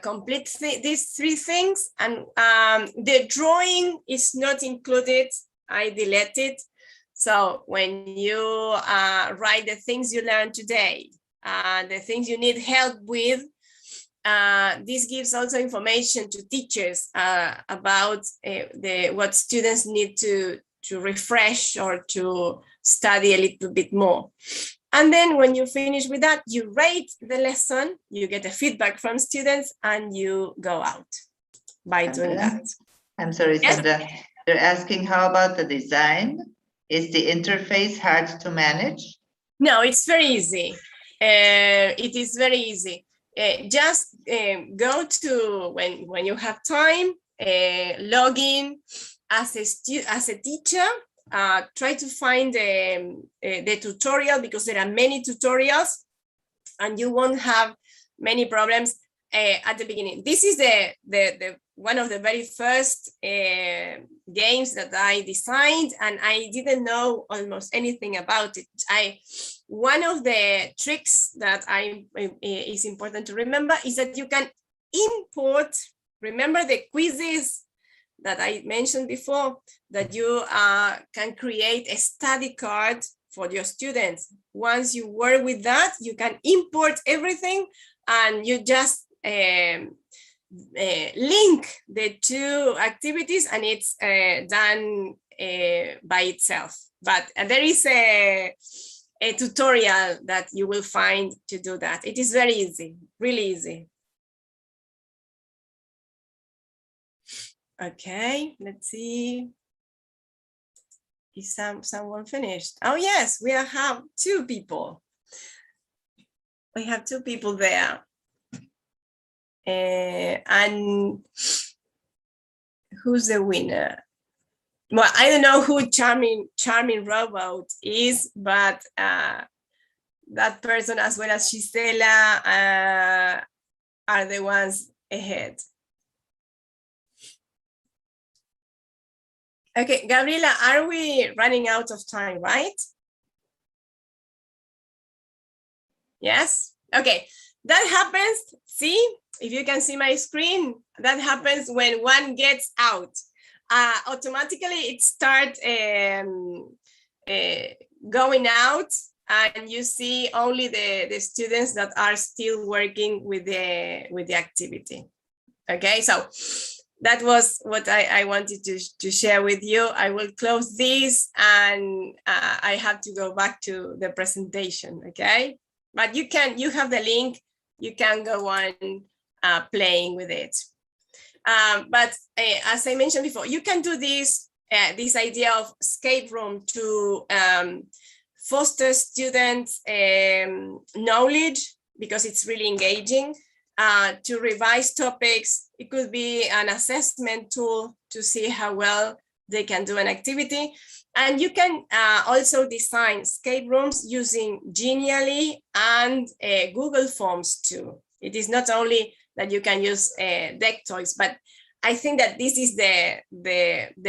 complete these 3 things, and the drawing is not included. I delete it. So when you write the things you learned today, the things you need help with, this gives also information to teachers about what students need to refresh or to study a little bit more. And then when you finish with that, you rate the lesson, you get a feedback from students, and you go out by doing that. I'm sorry, Sandra. Yes. They're asking, how about the design? Is the interface hard to manage? No, it's very easy. It is very easy. Just go to, when you have time, log in as a teacher, try to find the tutorial, because there are many tutorials and you won't have many problems at the beginning. This is the one of the very first games that I designed, and I didn't know almost anything about it. One of the tricks that is important to remember is that you can import, remember the quizzes that I mentioned before, that you can create a study card for your students. Once you work with that, you can import everything and you just link the two activities and it's done by itself. But there is a tutorial that you will find to do that. It is very easy, really easy. Okay, let's see. Is someone finished? Oh yes, we have two people. We have two people there. And who's the winner? Well, I don't know who Charming Robot is, but that person as well as Gisela are the ones ahead. Okay, Gabriela, are we running out of time, right? Yes, okay. That happens, see, if you can see my screen, that happens when one gets out. Automatically it starts going out and you see only the students that are still working with the activity. Okay, so that was what I wanted to share with you. I will close this and I have to go back to the presentation, okay? But you have the link, you can go on playing with it. But as I mentioned before, you can do this idea of escape room to foster students' knowledge because it's really engaging, to revise topics. It could be an assessment tool to see how well they can do an activity. And you can also design escape rooms using Genially and Google Forms too. It is not only that you can use DeckToys, but I think that this is the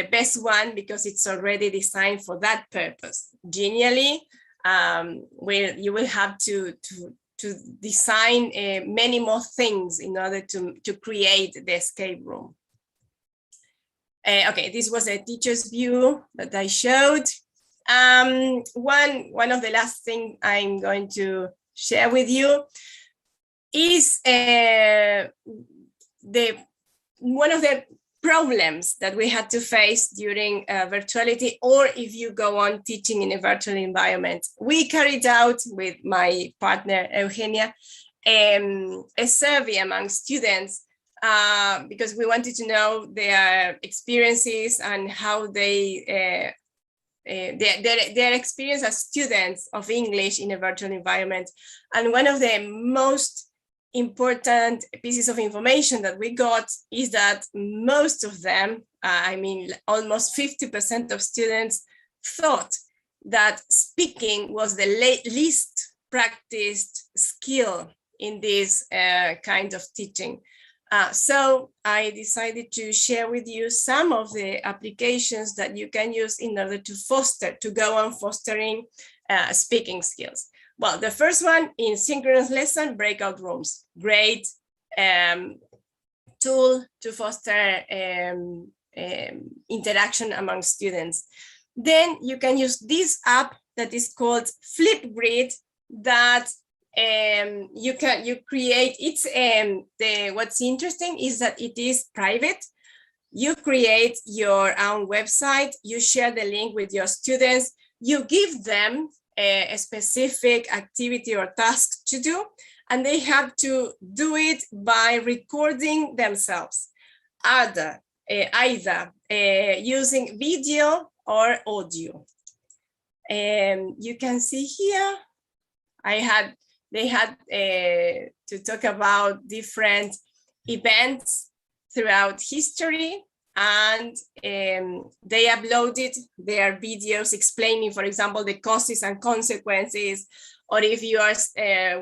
best one because it's already designed for that purpose. Genially, where you will have to design many more things in order to create the escape room. Okay, this was a teacher's view that I showed. One of the last things I'm going to share with you is one of the problems that we had to face during virtuality, or if you go on teaching in a virtual environment. We carried out with my partner, Eugenia, a survey among students because we wanted to know their experiences and how their experience as students of English in a virtual environment. And one of the most important pieces of information that we got is that most of them, I mean, almost 50% of students thought that speaking was the least practiced skill in this kind of teaching. So I decided to share with you some of the applications that you can use in order to go on fostering speaking skills. Well, the first one in synchronous lesson, breakout rooms. Great tool to foster interaction among students. Then you can use this app that is called Flipgrid that you create. It's what's interesting is that it is private. You create your own website, you share the link with your students, you give them a specific activity or task to do, and they have to do it by recording themselves, either using video or audio. You can see here, they had to talk about different events throughout history, and they uploaded their videos explaining, for example, the causes and consequences, or if you are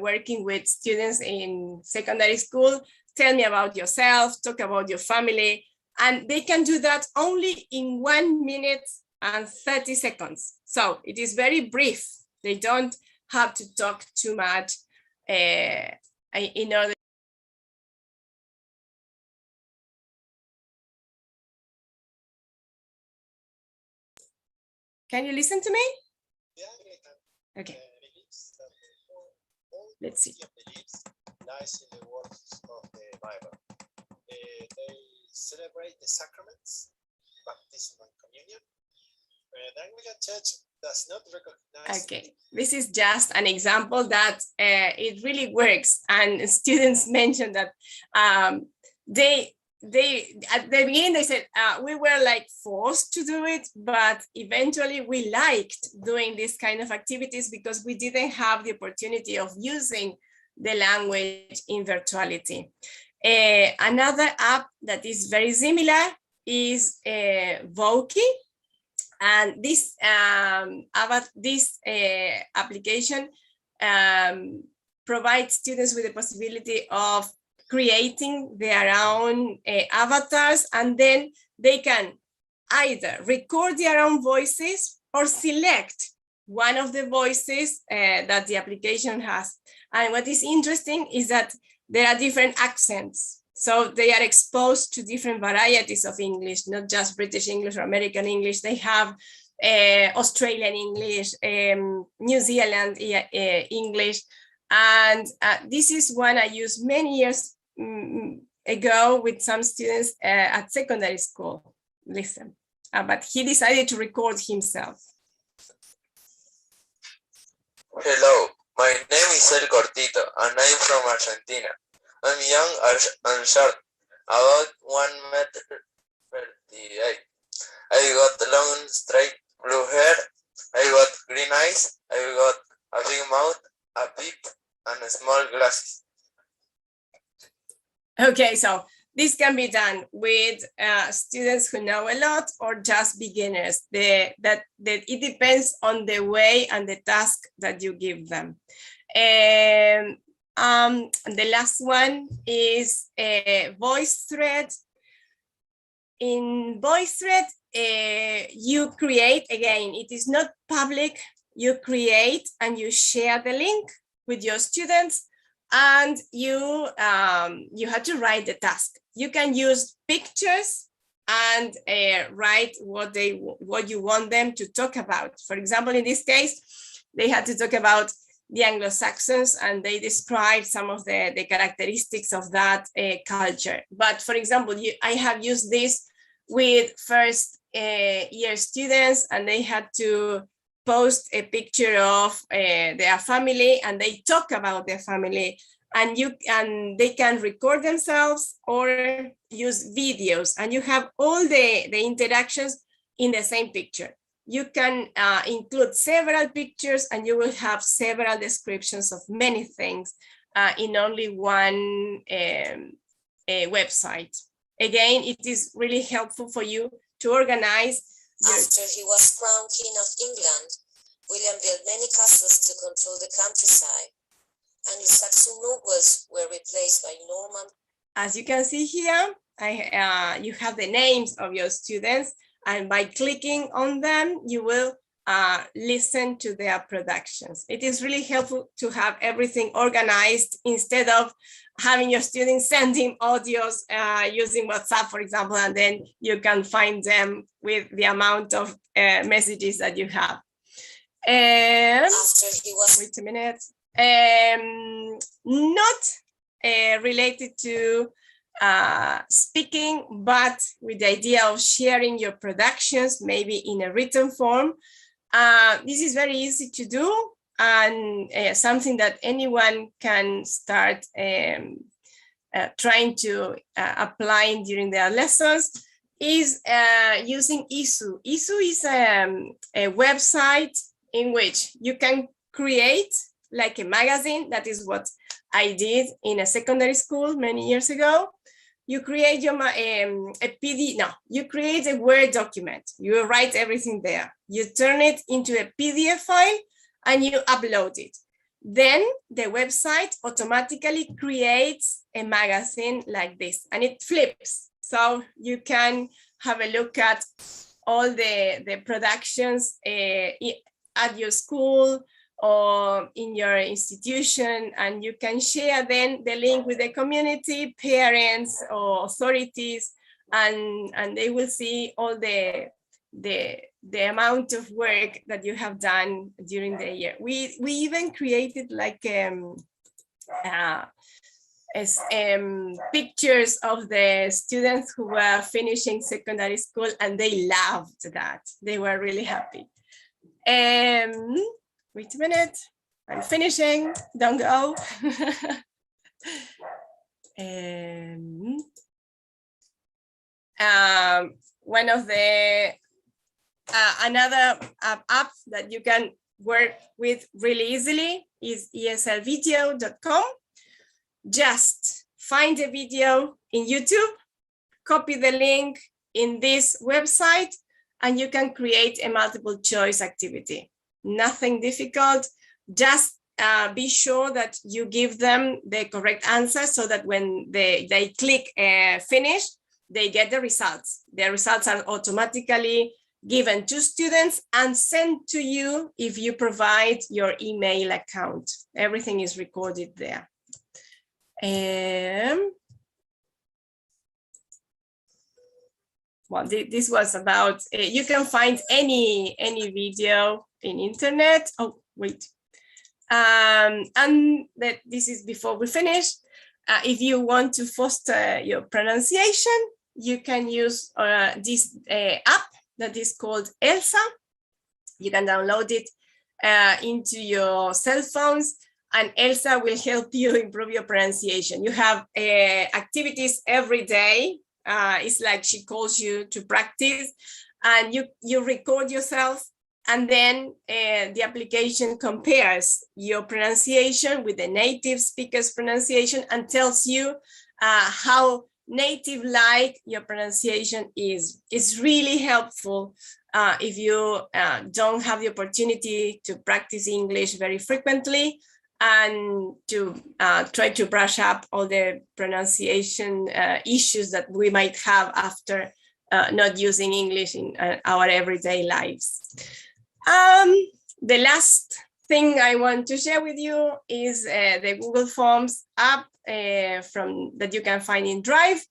working with students in secondary school, tell me about yourself, talk about your family, and they can do that only in 1 minute and 30 seconds. So it is very brief. They don't have to talk too much in order. Can you listen to me? Okay. Let's see. Lies in the words of the Bible. They celebrate the sacraments, baptism and communion. The Anglican Church does not recognize. Okay, this is just an example that it really works, and students mentioned that they at the beginning they said we were like forced to do it, but eventually we liked doing this kind of activities because we didn't have the opportunity of using the language in virtuality. Another app that is very similar is Voki, and this application provides students with the possibility of creating their own avatars, and then they can either record their own voices or select one of the voices that the application has. And what is interesting is that there are different accents. So they are exposed to different varieties of English, not just British English or American English. They have Australian English, New Zealand English. And this is one I used many years ago with some students at secondary school. Listen, but he decided to record himself. Hello, my name is El Cortito and I'm from Argentina. I'm young and short, about 1.38 m. I got long, straight blue hair. I got green eyes. I got a big mouth, a peep, and small glasses. Okay, so this can be done with students who know a lot or just beginners. That it depends on the way and the task that you give them. And the last one is VoiceThread. In VoiceThread, you create, again, it is not public, you create and you share the link with your students, and you have to write the task. You can use pictures and write what you want them to talk about. For example, in this case, they had to talk about the Anglo-Saxons, and they describe some of the characteristics of that culture. But for example, I have used this with first year students, and they had to post a picture of their family, and they talk about their family, and they can record themselves or use videos, and you have all the interactions in the same picture. You can include several pictures, and you will have several descriptions of many things in only one website. Again, it is really helpful for you to organize. After he was crowned King of England, William built many castles to control the countryside. Anglo-Saxon nobles were replaced by Norman. As you can see here, you have the names of your students, and by clicking on them, you will listen to their productions. It is really helpful to have everything organized instead of having your students sending audios using WhatsApp, for example, and then you can find them with the amount of messages that you have. After he was... Wait a minute. Not related to speaking, but with the idea of sharing your productions, maybe in a written form. This is very easy to do, and something that anyone can start trying to apply during their lessons is using Isu. Isu is a website in which you can create like a magazine. That is what I did in a secondary school many years ago. You create your you create a Word document. You write everything there. You turn it into a PDF file and you upload it. Then the website automatically creates a magazine like this, and it flips. So you can have a look at all the productions at your school or in your institution, and you can share then the link with the community, parents or authorities, and they will see all the the amount of work that you have done during the year. We even created like pictures of the students who were finishing secondary school, and they loved that. They were really happy. Wait a minute, I'm finishing, don't go. One of the another app that you can work with really easily is eslvideo.com. Just find a video in YouTube, copy the link in this website, and you can create a multiple choice activity. Nothing difficult, just be sure that you give them the correct answer so that when they click finish, they get the results. The results are automatically given to students and sent to you if you provide your email account. Everything is recorded there. Well, this was about, you can find any video in internet. Oh, wait. And that this is before we finish. If you want to foster your pronunciation, you can use this app that is called ELSA. You can download it into your cell phones, and ELSA will help you improve your pronunciation. You have activities every day. It's like she calls you to practice, and you record yourself, and then the application compares your pronunciation with the native speaker's pronunciation and tells you how native-like your pronunciation is. It's really helpful if you don't have the opportunity to practice English very frequently, and to try to brush up all the pronunciation issues that we might have after not using English in our everyday lives. The last thing I want to share with you is the Google Forms app that you can find in Drive.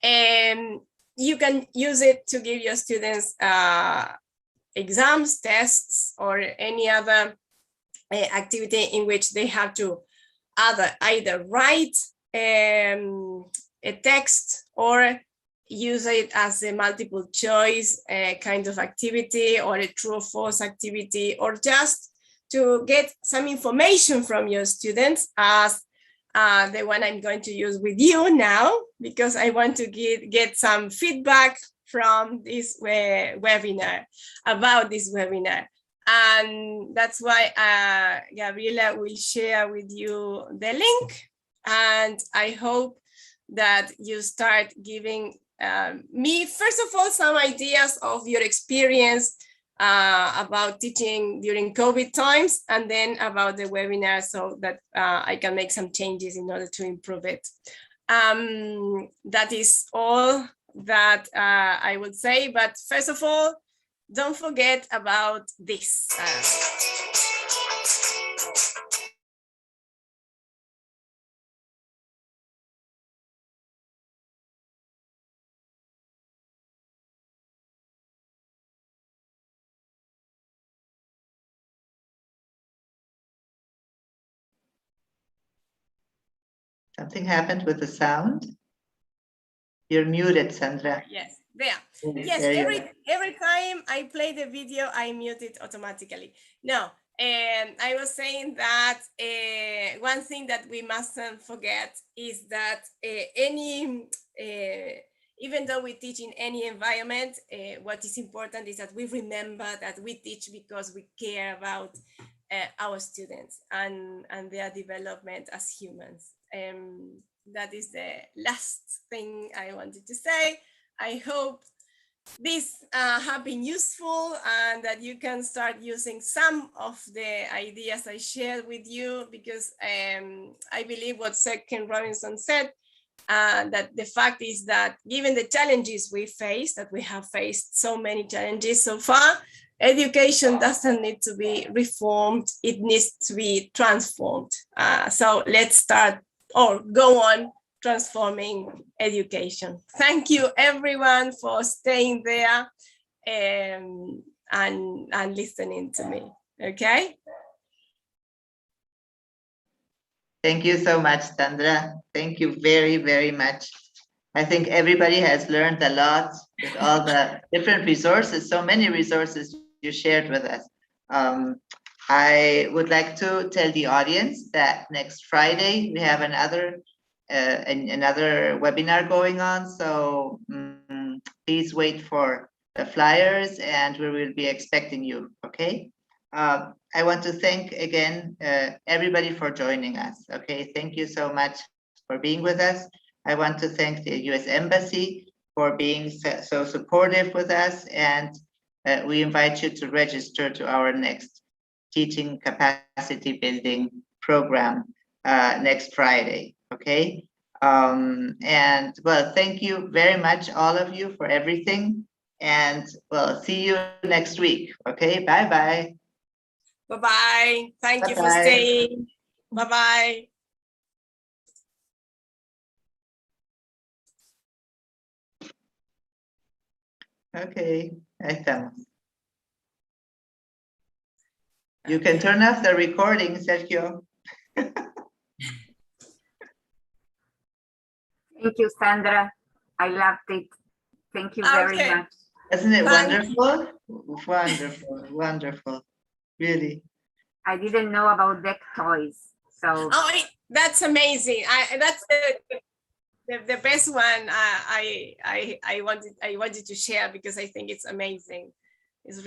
And you can use it to give your students exams, tests, or any other activity in which they have to either write a text or use it as a multiple choice kind of activity, or a true or false activity, or just to get some information from your students, as the one I'm going to use with you now, because I want to get some feedback from this webinar, about this webinar. And that's why Gabriela will share with you the link. And I hope that you start giving me, first of all, some ideas of your experience about teaching during COVID times, and then about the webinar, so that I can make some changes in order to improve it. That is all that I would say. But first of all, don't forget about this. Something happened with the sound. You're muted, Sandra. Yes, there. Yes, There every time I play the video, I mute it automatically. No, and I was saying that one thing that we mustn't forget is that even though we teach in any environment, what is important is that we remember that we teach because we care about our students and their development as humans. That is the last thing I wanted to say. I hope this have been useful, and that you can start using some of the ideas I shared with you, because I believe what Sir Ken Robinson said, that the fact is that given the challenges we face, that we have faced so many challenges so far, education doesn't need to be reformed, it needs to be transformed. So let's start, or go on, transforming education. Thank you everyone for staying there. and listening to me. Okay. Thank you so much, Sandra. Thank you very, very much. I think everybody has learned a lot with all the different resources, so many resources you shared with us. I would like to tell the audience that next Friday we have another webinar going on. So please wait for the flyers and we will be expecting you, okay? I want to thank again everybody for joining us, okay? Thank you so much for being with us. I want to thank the US Embassy for being so supportive with us, and we invite you to register to our next teaching capacity building program next Friday, okay? And well, thank you very much, all of you, for everything. And well, see you next week, okay? Bye-bye. Bye-bye. Thank you for Bye-bye. staying. Bye-bye. Okay, ahí estamos. You can turn off the recording, Sergio. Thank you, Sandra. I loved it. Thank you very Okay. much. Isn't it Thank wonderful? Wonderful, wonderful, really. I didn't know about deck toys. So Oh, that's amazing. That's the best one I wanted to share because I think it's amazing.